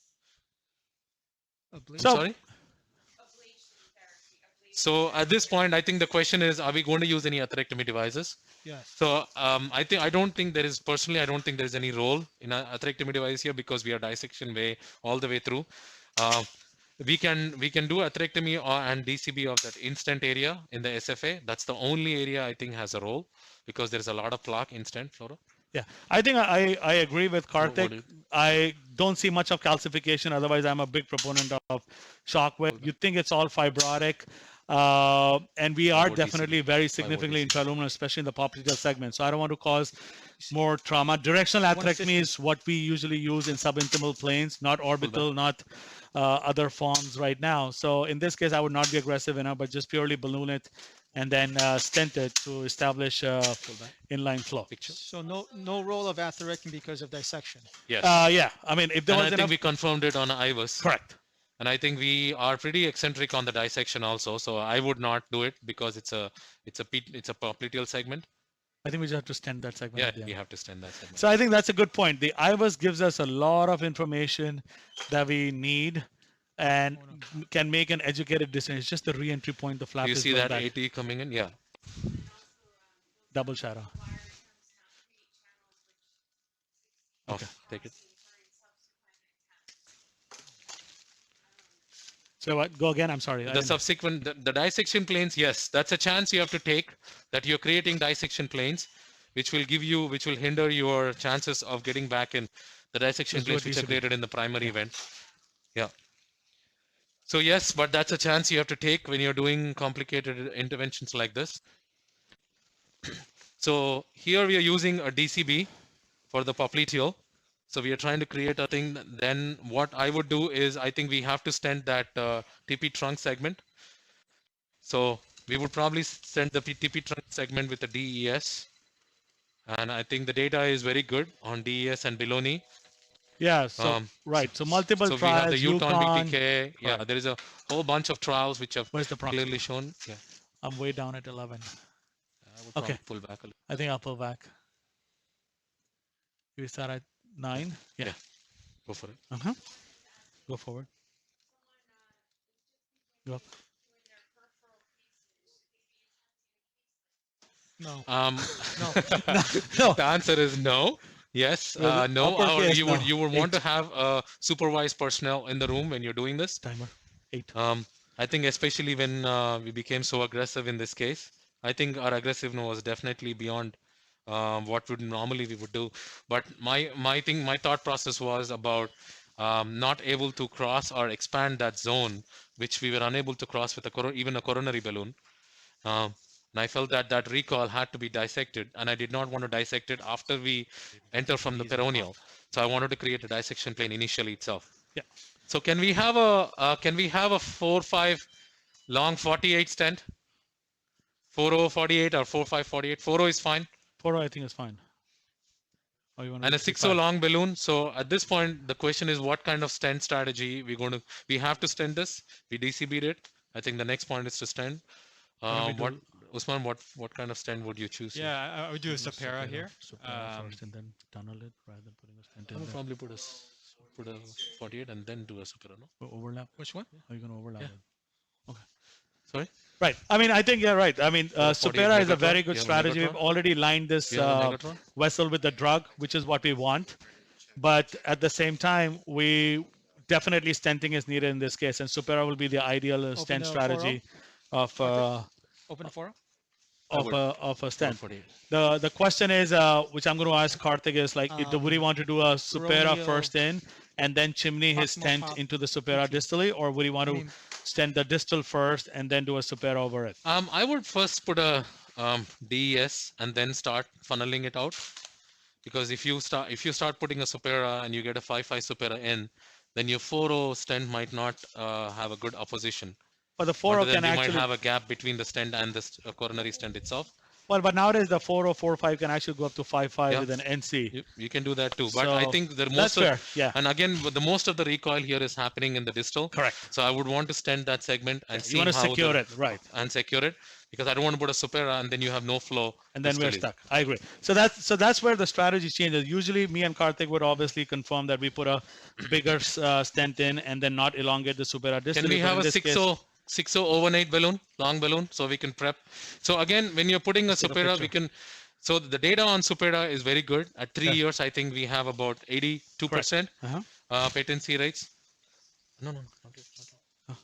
Oblique. So- Sorry? Ablation therapy. So at this point, I think the question is, are we going to use any atherectomy devices? Yes. So I don't think there is any role in a atherectomy device here because we are dissection way all the way through. We can do atherectomy and DCB of that instant area in the SFA. That's the only area I think has a role because there is a lot of plaque instant, Flora. Yeah, I think I agree with What do Karthik. you- I don't see much of calcification. Otherwise, I'm a big proponent of shockwave. You think it's all fibrotic. And we are Fibrotic definitely very significantly intraluminal, especially in the popliteal segment. So I don't want to cause more trauma. Directional atherectomy is what we usually use in subintimal planes, not orbital, not other forms right now. So in this case, I would not be aggressive enough, but just purely balloon it and then stent it to establish inline flow. So no role of atherectomy because of dissection. Yes. Yeah, I mean, if there And was I think enough, we confirmed it on IVUS. correct. And I think we are pretty eccentric on the dissection also. So I would not do it because it's a popliteal segment. I think we just have to stent that segment. Yeah, at the end. we have to stand that segment. So I think that's a good point. The IVUS gives us a lot of information that we need and can make an educated decision. It's just the re-entry point, the flap You is see going that back. 80 coming in? Yeah. Double shadow. Okay. Take it. So what? Go again. I'm sorry. I The didn't- subsequent, the dissection planes, yes, that's a chance you have to take that you're creating dissection planes, which will hinder your chances of getting back in the dissection Let's do planes a which are DCB. created in the primary event. Yeah. So yes, but that's a chance you have to take when you're doing complicated interventions like this. So here we are using a DCB for the popliteal. So we are trying to create a thing. Then what I would do is I think we have to stent that TP trunk segment. So we would probably send the TP trunk segment with the DES. And I think the data is very good on DES and below knee. Yeah. So Um, so, right. So multiple so we have the trials. Uton Yukon. BTK. Yeah, Correct. there is a whole bunch of trials which have Where's the clearly proximity? shown. Yeah, I'm way down at 11. I would Okay. probably pull back a little. I think I'll pull back. We start at 9. Yeah. Yeah, go for it. Uh-huh. Go forward. Go up. No. Um, No. No. the answer is no. Yes, Well, no. Or uppercase, you would no. you would want 8. to have supervised personnel in the room when you're doing this. Timer. 8. I think especially when we became so aggressive in this case, I think our aggressiveness was definitely beyond what would normally we would do. But my thought process was about not able to cross or expand that zone, which we were unable to cross with even a coronary balloon. Um, and I felt that that recall had to be dissected, and I did not want to dissect it after we enter from the peroneal. So I wanted to create a dissection plane initially itself. Yeah. So can we have a 4-5 long 48 stent? 4-0 48 or 4-5 48? 4-0 is fine. 4, I think is fine. Or you want to And a do 6-0 3-5? long balloon. So at this point, the question is what kind of stent strategy we have to stent this. We DCB'd it. I think the next point is to stent. Why don't we What do Usman, what kind of stent would you choose? Here? Yeah, I would do a Sapera here. Supera first and then tunnel it rather than putting a stent I in would there. probably put a 48 and then do a super. No? Overlap. Which one? Are you going to overlap Yeah. it? Okay. Sorry. Right. I mean, I think you're right. I mean, 48 Supera is a Megatron. very good You have a strategy. We've Megatron? already lined this You have a Megatron? vessel with the drug, which is what we want. But at the same time, we definitely stenting is needed in this case, and Supera will be the ideal stent the strategy of Open the forum. of a stent. 48. The question is, which I'm going to ask Karthik, is like, would he want to do a Supera peroneal- first in and then chimney his Proximal stent pop- into the Supera distally, or would he want to mean- stent the distal first and then do a Supera over it? I would first put a DES and then start funneling it out, because if you start putting a Supera and you get a 5-5 Supera in, then your 4-0 stent might not have a good opposition. But the Or 4 then can you might actually, have a gap between the stent and the coronary stent itself. well, but nowadays the 4-4-5 can actually go up to 5-5 Yeah. with an NC. You can do that too, but I So, think the That's most fair. Yeah. and again the most of the recoil here is happening in the distal. Correct. So I would want to stent that segment and see You want to how secure the, it, right? and secure it, because I don't want to put a Supera and then you have no flow. And then we're distally. stuck. I agree. So that's where the strategy changes. Usually, me and Karthik would obviously confirm that we put a bigger stent in and then not elongate the Supera distally. Can we but have in a this case- 6-0 overnight balloon, long balloon, so we can prep? So again, when you're putting a Let's take a Supera, we picture. can. So the data on Supera is very good. At 3 Yeah. years, I think we have about 82% Uh-huh. patency rates. No, not yet. Not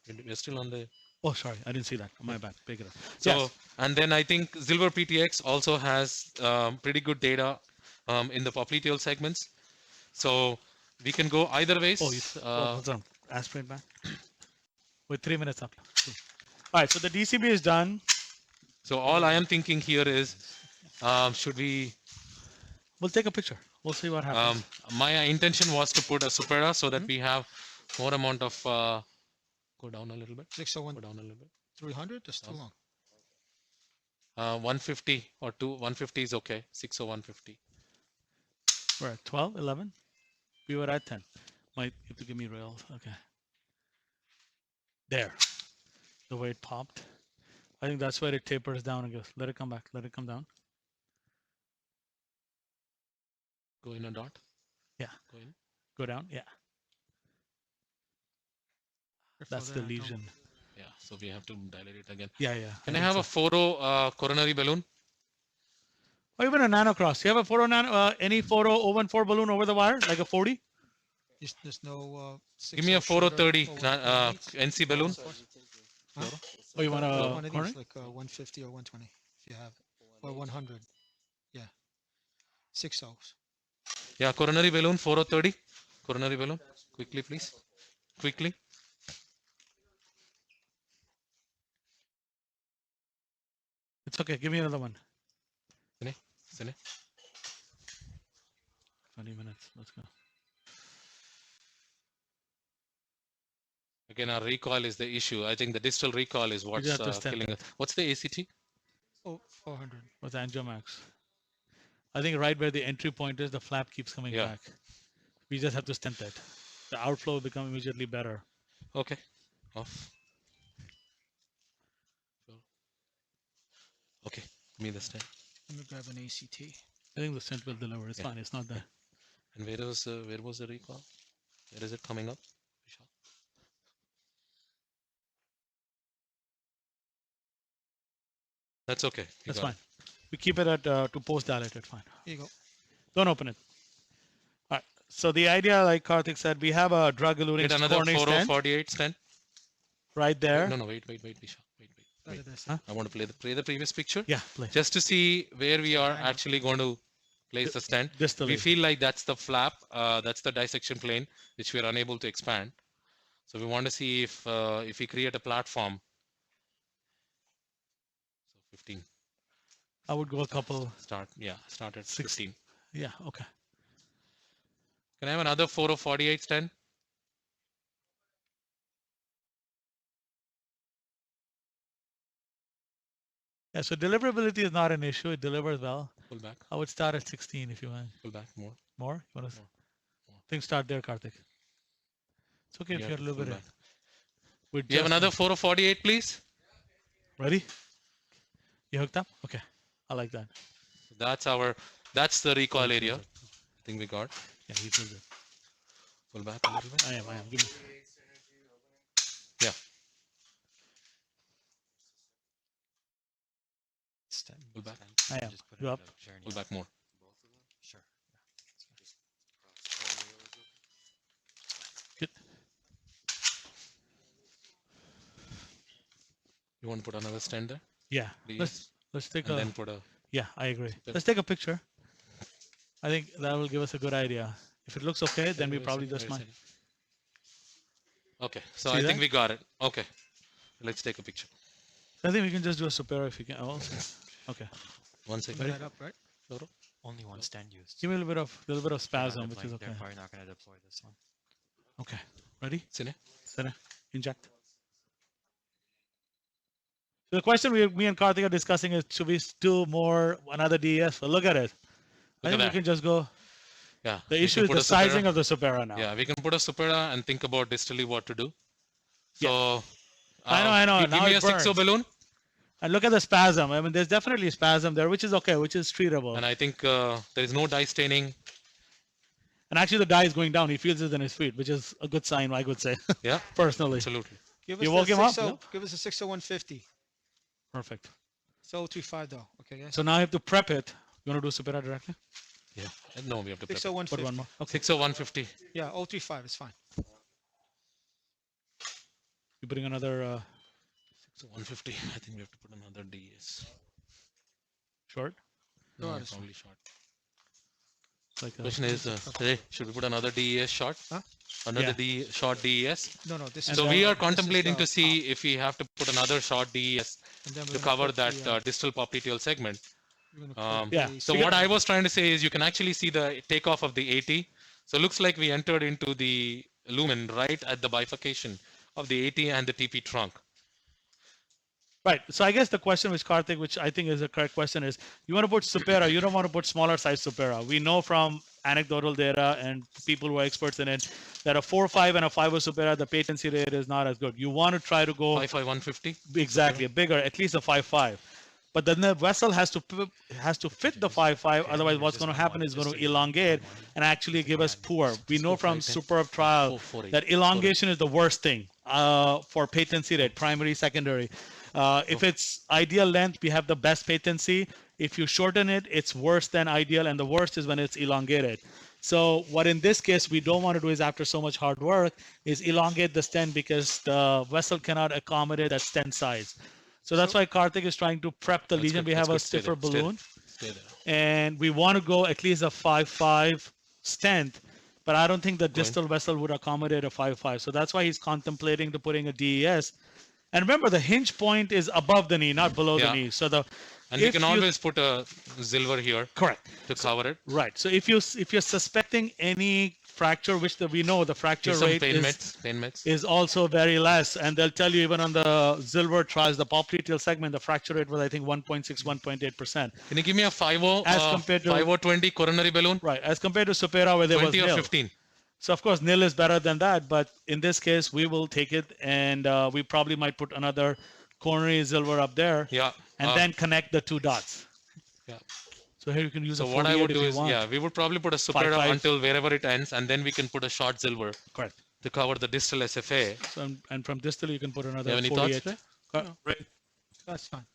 yet. We're still on the. Oh, sorry, I didn't see that. My bad. Pick it up. So Yes. and then I think Silver PTX also has pretty good data in the popliteal segments. So we can go either ways. Oh, hold on. Aspirin back. With 3 minutes up. All right. So the DCB is done. So all I am thinking here is, should we? We'll take a picture. We'll see what happens. My intention was to put a Supera so that we have more amount of. Go down a little bit. 601 Go down a little bit. 300. That's too long. 150 or 150 is okay. 6 or 150. We're at 12, 11. We were at 10. Might you have to give me rails. Okay. There. The way it popped. I think that's where it tapers down and goes. Let it come back. Let it come down. Go in a dot. Yeah. Go in. Go down. Yeah. That's the lesion. Yeah. So we have to dilate it again. Yeah, yeah. Can I have a 4-0 coronary balloon? Or even a nano cross. You have a 4 nano, any 0 balloon over the wire, like a 40? There's no. Give me a 6-0 4-0-30 shoulder NC balloon. Oh, you want One a of corner? these, like 150 or 120, if you have, or 100. Yeah. 6 O's. Yeah, coronary balloon 4-0-30. Coronary balloon. Quickly, please. quickly. It's okay. Give me another one. Sine. 20 minutes. Let's go. Again, our recoil is the issue. I think the distal recoil is what's have to stent killing us. What's the ACT? Oh, 400. With Angiomax. I think right where the entry point is, the flap keeps coming Yeah. back. We just have to stent it. The outflow will become immediately better. Okay. Off. Okay. Give me the stent. Let me grab an ACT. I think the stent will deliver. It's Yeah. fine. It's not there. And where was the recoil? Where is it coming up? Vishal? That's okay. You That's got fine. We keep it at to post dilated. Fine. Here you go. Don't open it. All right. So the idea, like Karthik said, we have a drug-eluting Get another coronary stent 4048 stent. right there. No, wait, Vishal. Wait. Rather than Huh? I want to play the previous picture. Yeah, play. Just to see where we are actually going to place the stent. Distally. We feel like that's the flap, that's the dissection plane, which we are unable to expand. So we want to see if we create a platform. So 15. I would go a couple. Start at 6. 15. Yeah, okay. Can I have another 4048 stent? Yeah, so deliverability is not an issue. It delivers well. Pull back, I would start at 16 if you want. more. More? You want to? More. Think start there, Karthik. It's okay if Yeah, you're a little pull bit. back. With You have just another one. 4048, please? Ready? You hooked up? Okay. I like that. That's the recoil Good, area. good, I think we got. Yeah, he feels it. Pull back a little bit. I am. Give me. Yeah, Stent. pull back. I am. Just put Go it up. at a journey. Pull back more. Sure. Good. You want to put another stent there? Yeah. Please? Let's take And a. then put a. Yeah, I agree. Then- Let's take a picture. I think that will give us a good idea. If it looks okay, then we Wait a probably second, just wait a might. second. Okay, so See I think that? we got it. Okay, let's take a picture. I think we can just do a superior if you can. Oh, okay. 1 Put second. that up, right? Only one stent used. Give me a little bit of They're not spasm, which is deploying- okay. They're probably not going to deploy this one. Okay. Ready? Cine? Center. Inject. So the question me and Karthik are discussing is, should we do another DES? So look at it. I Look at think we that. can just go. Yeah. The we issue can is put the a supera. sizing of the supera now. Yeah, we can put a supera and think about distally what to do. So. I know. Give Now me it a 6O burns. balloon, And look at the spasm. I mean, there's definitely spasm there, which is okay, which is treatable. and I think there is no dye staining. And actually, the dye is going down. He feels it in his feet, which is a good sign, I would say, Yeah, personally. absolutely. Give You us woke the him up? 60 Yeah. Give us a 60150. Perfect. So 035 though. Okay, guys. So now I have to prep it. You want to do supera directly? Yeah. No, we have to prep it. 60150. Put one more. Okay. 60150. Yeah, 035 is fine. You bring another 150. I think we have to put another DES. short. Go No, out is probably short. Like Question is, hey, should we put another DES short? Huh? Another Yeah. short DES? No, this And is. So we are this is contemplating the to see if we have to put another short DES and then we're to gonna cover put that the, distal popliteal segment. we're gonna put Yeah. the So We what got- I was trying to say is you can actually see the takeoff of the AT. So it looks like we entered into the lumen right at the bifurcation of the AT and the TP trunk. Right. So I guess the question which Karthik, which I think is a correct question, is you want to put supera, you don't want to put smaller size supera. We know from anecdotal data and people who are experts in it that a 4.5 and a 5.0 supera, the patency rate is not as good. You want to try to go 55150. exactly bigger, at least a 5.5. But then the vessel has to fit the 5.5. Otherwise, what's going to happen is going to elongate and actually give us poor. We know from superb trial 448. that elongation is the worst thing for patency rate, primary, secondary. If it's ideal length, we have the best patency. If you shorten it, it's worse than ideal, and the worst is when it's elongated. So what in this case we don't want to do is, after so much hard work, is elongate the stent because the vessel cannot accommodate that stent size. So that's why Karthik is trying to prep the That's lesion. good, We that's have a good. Stay stiffer there, stay there. balloon, Stay there. and we want to go at least a 5.5 stent. but I don't think the Going. distal vessel would accommodate a 5.5. So that's why he's contemplating to putting a DES. And remember, the hinge point is above the knee, not below the Yeah. knee. So the And we if can you- always put a silver here correct. to cover it. Right. So if you're suspecting any fracture, which we know the fracture Here's some rate pain is meds. is also very less, and they'll tell you even on the Zilver trials, the popliteal segment, the fracture rate was I think 1.6, 1.8%. Can you give me a 50 As compared to- 5020 coronary balloon? Right, as compared to Supera where there was 20 or nil. 15? So of course nil is better than that, but in this case we will take it, and we probably might put another coronary Zilver up there, Yeah. and then connect the two dots. Yeah. So here you can use So a what I 48 would if do you is, want. yeah, we would probably put a Supera 5.5. until wherever it ends, and then we can put a short silver Correct. to cover the distal SFA. So, and from distal you can put another You have any 48. thoughts, Right. That's fine.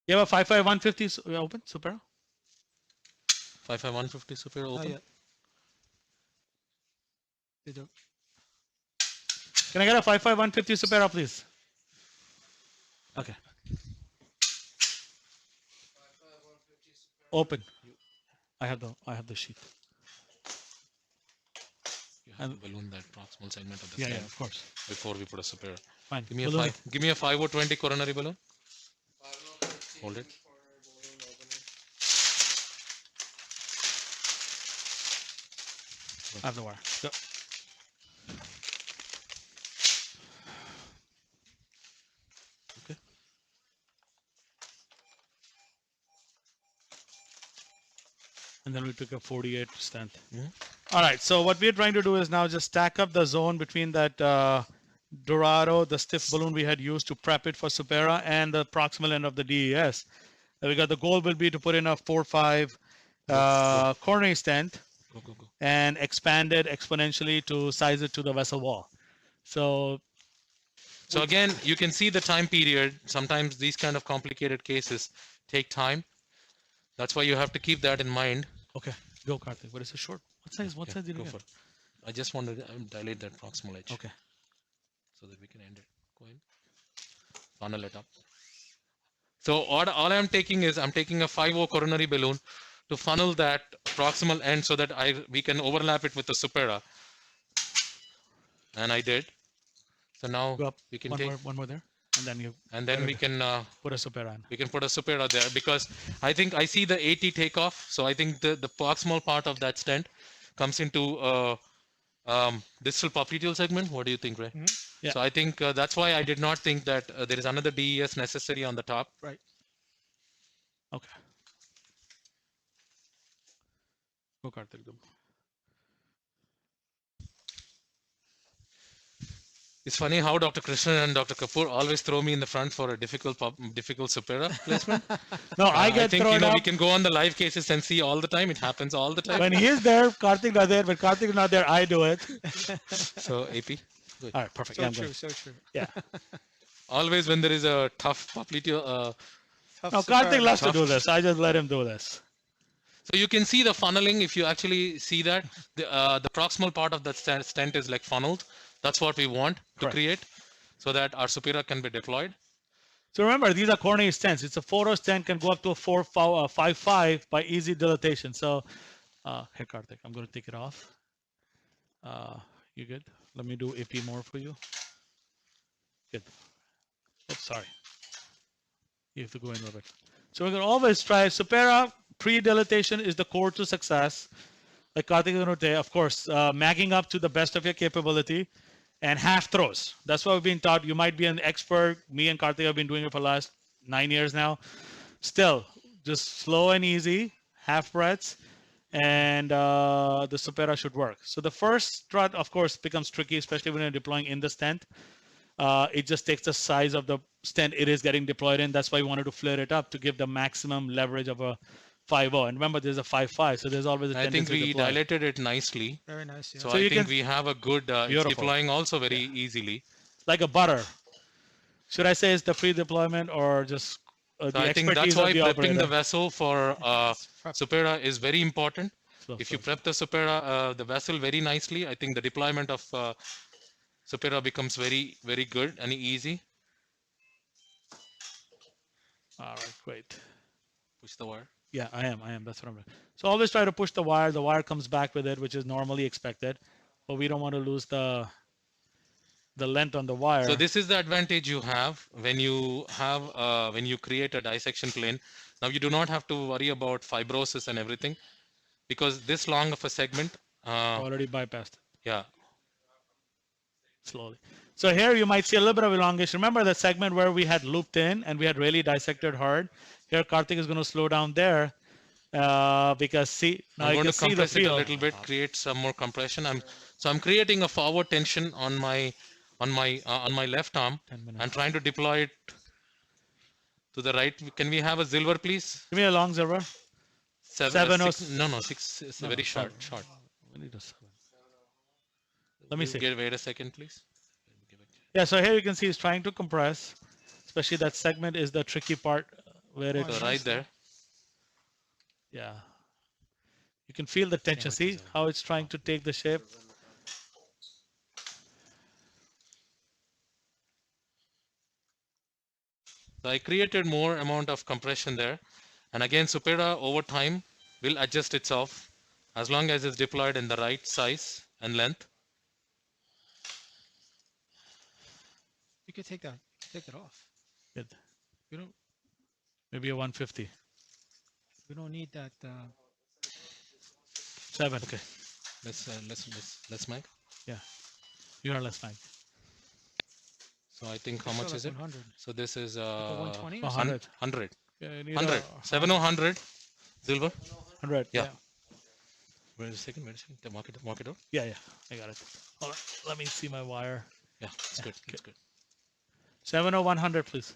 You have a 5.5 150 open Supera? 5.5 150 Supera Not open? yet. They do. Can I get a 5.5 150 Supera, please? Okay. Open. I have the sheet. You have to balloon that proximal segment of the Yeah, stent of course. before we put a Supera. Fine. Give me a Balloon five. Give me a 5020 coronary balloon. Hold it. I have the wire. Go. Okay. And then we took a 48 stent. Mhm. All right. So what we're trying to do is now just stack up the zone between that Dorado, the stiff balloon we had used to prep it for Supera, and the proximal end of the DES. And we got the goal will be to put in a 4.5 coronary stent Go. and expand it exponentially to size it to the vessel wall. So So again, you can see the time period. Sometimes these kind of complicated cases take time. That's why you have to keep that in mind. okay, go Karthik. What is it short? What size? What Yeah, size did you go get? for it. I just want to dilate that proximal edge Okay. so that we can end it. Go in. Funnel it up. So all I'm taking is I'm taking a 5.0 coronary balloon to funnel that proximal end so that we can overlap it with the Supera. And I did. So now Go up. we can One take, more, one more there, and then you and then we can put a Supera in. put a Supera there, because I think I see the 80 takeoff. So I think the proximal part of that stent comes into distal popliteal segment. What do you think, Ray? Yeah. So I think that's why I did not think that there is another DES necessary on the top. Right. Okay. Go Karthik. Go. It's funny how Dr. Krishnan and Dr. Kapoor always throw me in the front for a difficult Supera placement. No, I get I think thrown we up. can go on the live cases and see all the time. It happens all the time. When he is there, Karthik not there. When Karthik is not there, I do it. So AP, All right, perfect. So Yeah, I'm true, good. so true. Yeah. always when there is a tough popliteal. Tough No, Supera. Karthik loves to do this. I just let him do this. So you can see the funneling. If you actually see that, the proximal part of the stent is like funneled. That's what we want to Correct. create, so that our Supera can be deployed. So remember, these are coronary stents. It's a 4.0 stent can go up to a 5.5 by easy dilatation. So, here, Karthik, I'm going to take it off. You good? Let me do AP more for you. Good. Oops, sorry. You have to go in a little bit. So we're going to always try Supera. Pre-dilatation is the core to success. Like Karthik is going to say, of course, magging up to the best of your capability, and half throws. That's what we've been taught. You might be an expert. Me and Karthik have been doing it for the last 9 years now. Still, just slow and easy, half breaths, and the Supera should work. So the first strut, of course, becomes tricky, especially when you're deploying in the stent. It just takes the size of the stent it is getting deployed in. That's why we wanted to flare it up to give the maximum leverage of a 5.0. And remember, there's a 5.5, so there's always a I think tendency to we deploy. dilated it nicely. Very nice. Yeah. So, So I you think can- we have a good, it's Beautiful. deploying also very easily. Like a butter. Should I say it's the pre-deployment or just So the I think expertise that's why of the prepping the operator? vessel for prep. Supera is very important. So- If you so- prep the Supera, the vessel very nicely, I think the deployment of Supera becomes very, very good and easy. All right, great. Push the wire. Yeah, I am. That's what I'm doing. So always try to push the wire. The wire comes back with it, which is normally expected, but we don't want to lose the length on the wire. So this is the advantage you have when you have when you create a dissection plane. Now you do not have to worry about fibrosis and everything because this long of a segment, Already bypassed yeah, slowly. So here you might see a little bit of elongation. Remember the segment where we had looped in and we had really dissected hard. Here Karthik is going to slow down there because see now I'm you going can to see the compress it a field. little bit, create some more compression. I'm creating a forward tension on my left arm 10 minutes. and trying to deploy it to the right. Can we have a silver, please? Give me a long silver. Seven, Seven or six, no, six is no, very no, short, seven. short. We need a 7. Let me see. Wait a second, please. Yeah, so here you can see he's trying to compress, especially that segment is the tricky part where it, Oh, So right there. yeah. You can feel the tension. what See is how it's trying to take the shape? So I created more amount of compression there. And again, Supera over time will adjust itself as long as it's deployed in the right size and length. You could take that off. Good. We don't Maybe a 150. we don't need that. 7. Okay. Let's make. Yeah. You're less fine. So I think how much is it? 100. So this is Like a 120 or 100. 100. Yeah, you need 100. 70 silver. 100. Yeah. Yeah. Wait a second. Mark it out. Yeah, yeah. I got it. Hold on. Let me see my wire. Yeah, it's good. It's good. 70 100, please.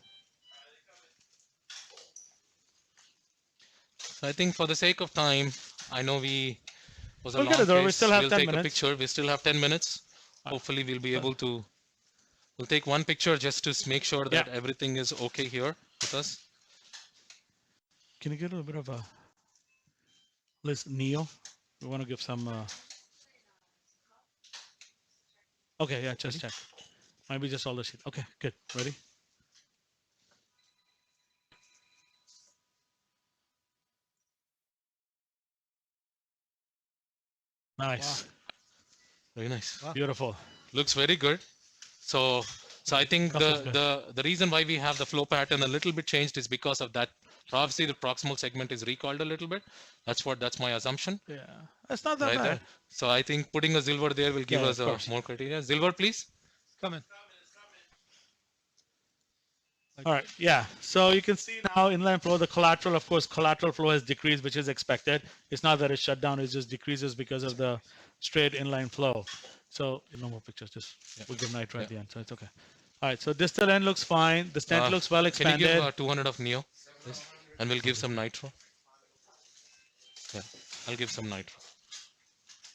So I think for the sake of time, I know we was a We'll long get it though. We case. still have We'll 10 take a minutes. picture. We still have 10 minutes. Uh, Hopefully we'll be able to. We'll take one picture just to make sure that Yeah. everything is okay here with us. Can you get a little bit of a list Neo? We want to give some. Okay, yeah, just check. Might be just all the sheet. Okay, good. Ready? Nice. Very nice. Wow. Beautiful. Looks very good. So I think Cuff is good. the reason why we have the flow pattern a little bit changed is because of that. Obviously, the proximal segment is recoiled a little bit. That's my assumption Yeah, that's not that right bad. there. So I think putting a silver there will give Yeah, us of course. more criteria. Silver, please. Coming. All right, yeah. So you can see now inline flow, the collateral, of course, collateral flow has decreased, which is expected. It's not that it's shut down, it just decreases because of the straight inline flow. So no more pictures, just we'll give nitro at the end, so it's okay. All right, so distal end looks fine. The stent looks well Can you expanded. give 200 of neo, please? And we'll give some nitro. Yeah, I'll give some nitro.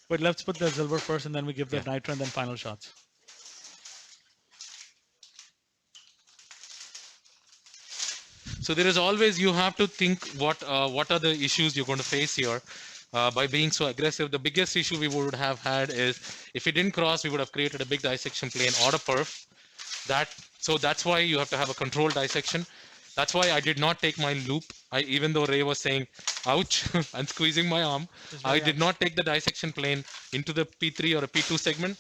But let's put the silver first and then we give the Yeah. nitro and then final shots. So there is always, you have to think what are the issues you're going to face here by being so aggressive. The biggest issue we would have had is if we didn't cross, we would have created a big dissection plane or a perf. So that's why you have to have a controlled dissection. That's why I did not take my loop. Even though Ray was saying, ouch, I'm squeezing my arm. I did not take the dissection plane into the P3 or a P2 segment.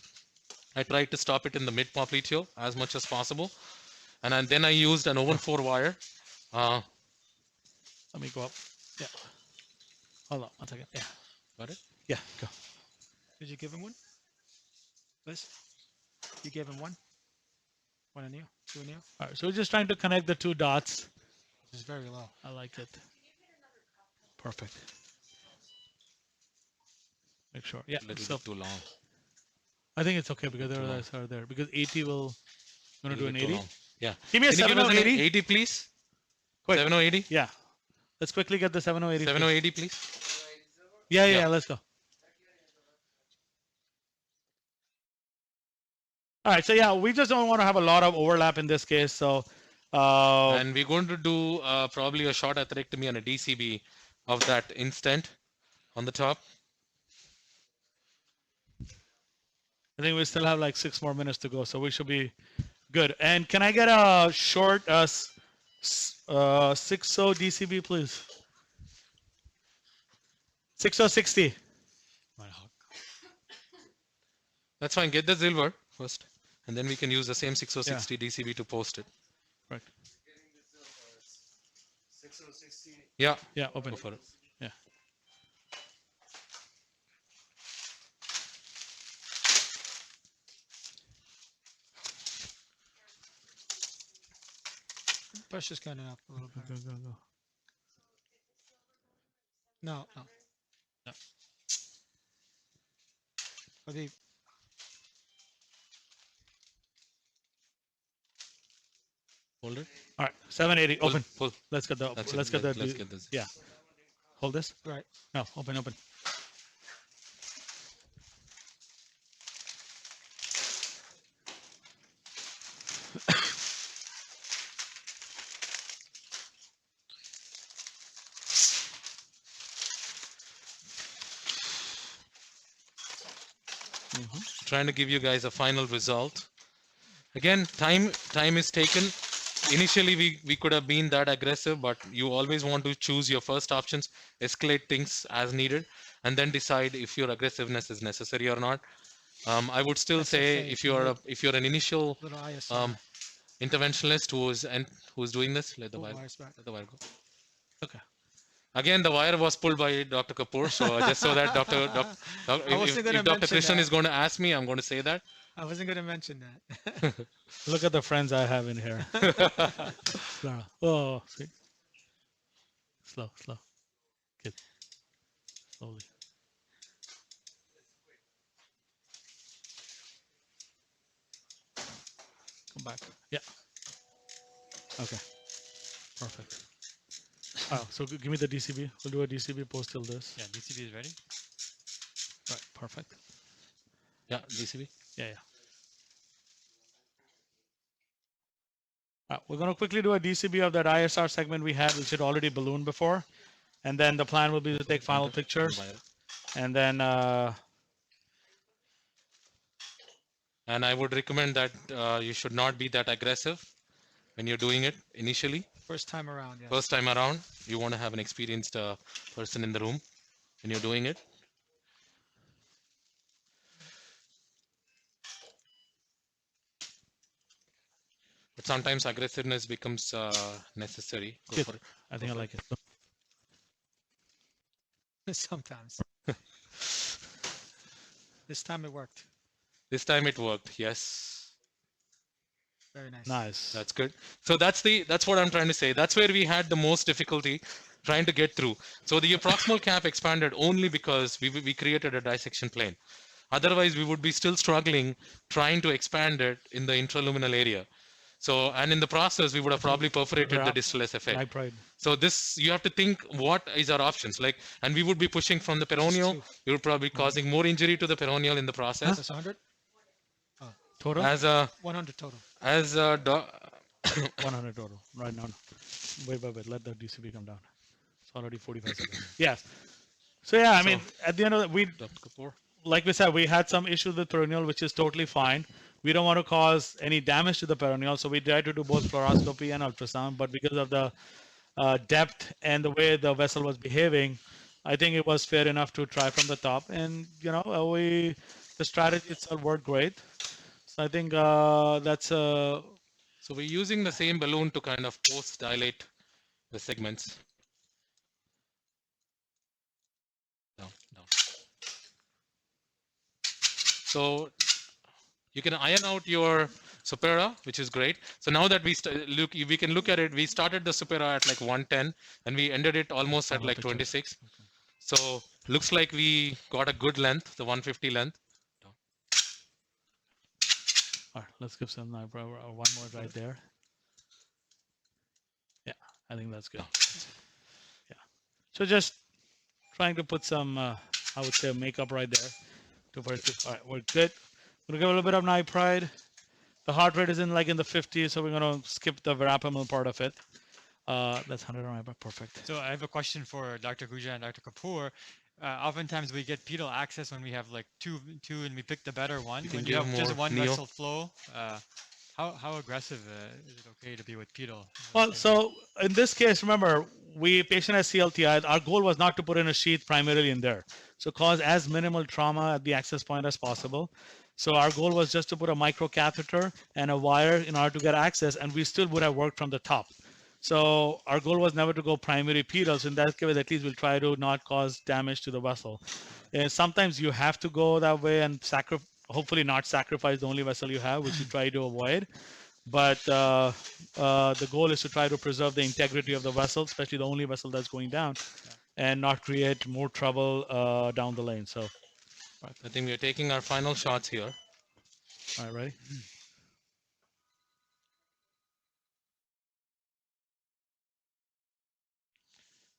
I tried to stop it in the mid popliteal as much as possible. And then I used an 014 wire. Let me go up. Yeah. Hold on, 1 second. Yeah. Got it? Yeah, go. Did you give him one? Liz? You gave him one? One a Neo? Two a Neo? All right, so we're just trying to connect the two dots. This is very low. I like it. Perfect. Make sure. Yeah. A little So bit too long. I think it's okay because there Too long. are there because 80 will. You want to do an 80? Yeah. Give me a Can you give us an 7080. 80, please? Quick. 7080? Yeah. Let's quickly get the 7080. 7080, please. Yeah, yeah, Yeah. let's go. All right, so yeah, we just don't want to have a lot of overlap in this case. So, And we're going to do probably a short atherectomy and a DCB of that instant on the top. I think we still have like 6 more minutes to go, so we should be good. And can I get a short 6-0 DCB, please? 6060. That's fine. Get the silver first, and then we can use the same 6060 DCB to post it. Correct. Yeah. Yeah, open. Go for it. Yeah. Push this kind of up a little bit. Go, go, go. No, no. No. For the Hold it. All right, 780. Pull, Open. Pull. Let's get the. That's Let's it. get the. Let's get this. Yeah. Hold this. right. No, open, open. Trying to give you guys a final result. Again, time is taken. Initially, we could have been that aggressive, but you always want to choose your first options, escalate things as needed, and then decide if your aggressiveness is necessary or not. I would still say SFA, if you're an initial Little ISR. interventionalist who's doing this, let the Pull wire wires back. let the wire go. Okay. Again, the wire was pulled by Dr. Kapoor, so just so that I wasn't gonna if Dr. mention Krishnan that. is going to ask me, I'm going to say that. I wasn't going to mention that. Look at the friends I have in here. Slow. Oh, see. Slow, slow. Good. Slowly. Come back. Yeah. Okay. Perfect. Oh, so give me the DCB. We'll do a DCB post till this. Yeah, DCB is ready. Right. Perfect. Yeah, DCB. Yeah, yeah. We're going to quickly do a DCB of that ISR segment we had, which had already ballooned before. And then the plan will be to take final pictures. And then, And I would recommend that you should not be that aggressive when you're doing it initially. First time around, yes. First time around, you want to have an experienced person in the room when you're doing it. But sometimes aggressiveness becomes necessary. Go Good. for it. I think I like it. Sometimes. This time it worked. This time it worked. Yes. Very nice. Nice. That's good. So that's what I'm trying to say. That's where we had the most difficulty trying to get through. So the proximal cap expanded only because we created a dissection plane. Otherwise, we would be still struggling trying to expand it in the intraluminal area. So, and in the process, we would have probably perforated the distal SFA. My pride. So this, you have to think what is our options like, and we would be pushing from the peroneal. We would probably be causing more injury to the peroneal in the process. That's 100? Total? As a 100 total. 100 total. Right now. Wait. Let the DCB come down. It's already 45 seconds. Yes. So yeah, I mean, at the end of the, like we said, we had some issues with peroneal, which is totally fine. We don't want to cause any damage to the peroneal, so we tried to do both fluoroscopy and ultrasound. But because of the depth and the way the vessel was behaving, I think it was fair enough to try from the top. And the strategy itself worked great. So I think that's. So we're using the same balloon to kind of post dilate the segments. Down. So you can iron out your supera, which is great. So now that we can look at it. We started the supera at like 110, and we ended it almost at like 26. So looks like we got a good length, the 150 length. All right, let's give some one more right there. Yeah, I think that's good. Yeah. So just trying to put some, I would say, makeup right there. All right, we're good. We're gonna give a little bit of nipride. The heart rate is in the 50s, so we're gonna skip the verapamil part of it. That's 100 on nipride, perfect. So I have a question for Dr. Guja and Dr. Kapoor. Oftentimes we get pedal access when we have like two and we pick the better one. You can When you give have just more one neo. vessel flow, How aggressive is it okay to be with pedal? Well, so in this case, remember, patient has CLTI. Our goal was not to put in a sheath primarily in there. So cause as minimal trauma at the access point as possible. So our goal was just to put a micro catheter and a wire in order to get access, and we still would have worked from the top. So our goal was never to go primary pedal. So in that case, at least we'll try to not cause damage to the vessel. And sometimes you have to go that way and hopefully not sacrifice the only vessel you have, which you try to avoid. But the goal is to try to preserve the integrity of the vessel, especially the only vessel that's going down, and not create more trouble down the lane. So, I think we are taking our final shots here. all right, ready?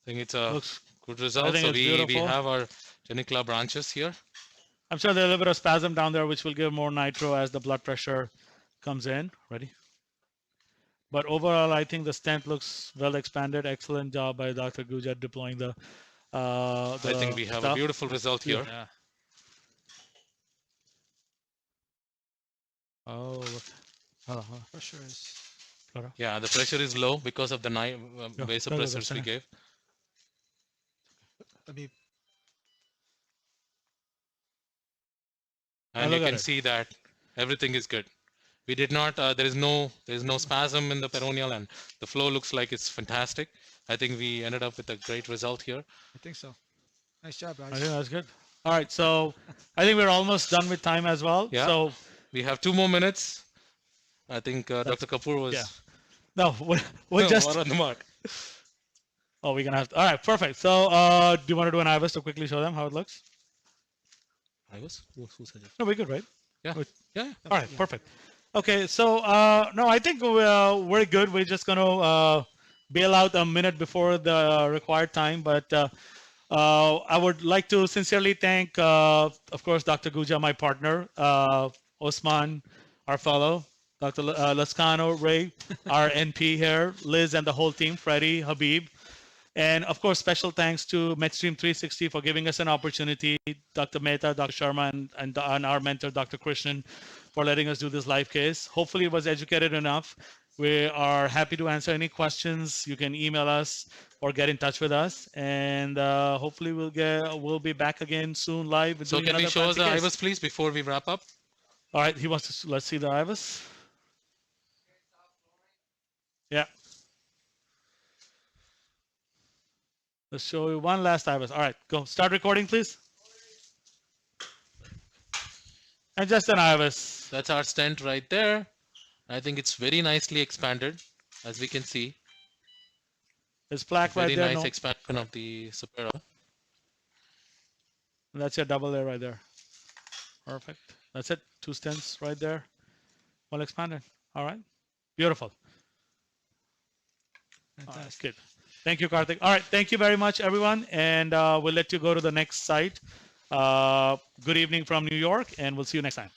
I think it's a Looks. good result. think So it's we beautiful. have our genicula branches here. I'm sure there's a little bit of spasm down there, which will give more nitro as the blood pressure comes in. Ready? But overall, I think the stent looks well expanded. Excellent job by Dr. Guja deploying the. I think we have a stuff. beautiful result here. Yeah. Oh, look. Hold on, hold on. Pressure is. Yeah, the pressure is low because of the vasopressors we gave. Let me. And look you at can it. see that everything is good. We did not. There is no spasm in the peroneal, and the flow looks like it's fantastic. I think we ended up with a great result here. I think so. Nice job, I guys. think that's good. All right, so I think we're almost done with time as well. Yeah. So We have 2 more minutes. I think Dr. Kapoor was. yeah. No, we're just. We're on the mark. Oh, we're gonna have to. All right, perfect. So, do you want to do an IVUS to quickly show them how it looks? I was. Who said it? No, we're good, right? Yeah. Good. Yeah. All right, perfect. Okay, so no, I think we're good. We're just gonna bail out a minute before the required time, but I would like to sincerely thank, of course, Dr. Guja, my partner, Osman, our fellow, Dr. Lascano, Ray, our NP here, Liz, and the whole team, Freddie, Habib. And of course, special thanks to MedStream 360 for giving us an opportunity, Dr. Mehta, Dr. Sharma, and our mentor, Dr. Krishnan, for letting us do this live case. Hopefully it was educated enough. We are happy to answer any questions. You can email us or get in touch with us. And hopefully we'll be back again soon live. So doing can we another show us the fancy case. IVUS, please, before we wrap up? All right, he wants to, let's see the IVUS. Yeah. Let's show you one last IVUS. All right, go. Start recording, please. And just an IVUS. That's our stent right there. I think it's very nicely expanded, as we can see. There's plaque Very right there. nice No, expansion of the supera. that's your double A right there. Perfect. That's it. 2 stents right there. Well expanded. All right. Beautiful. All right, good. Thank you, Karthik. All right. Thank you very much, everyone. And we'll let you go to the next site. Good evening from New York, and we'll see you next time.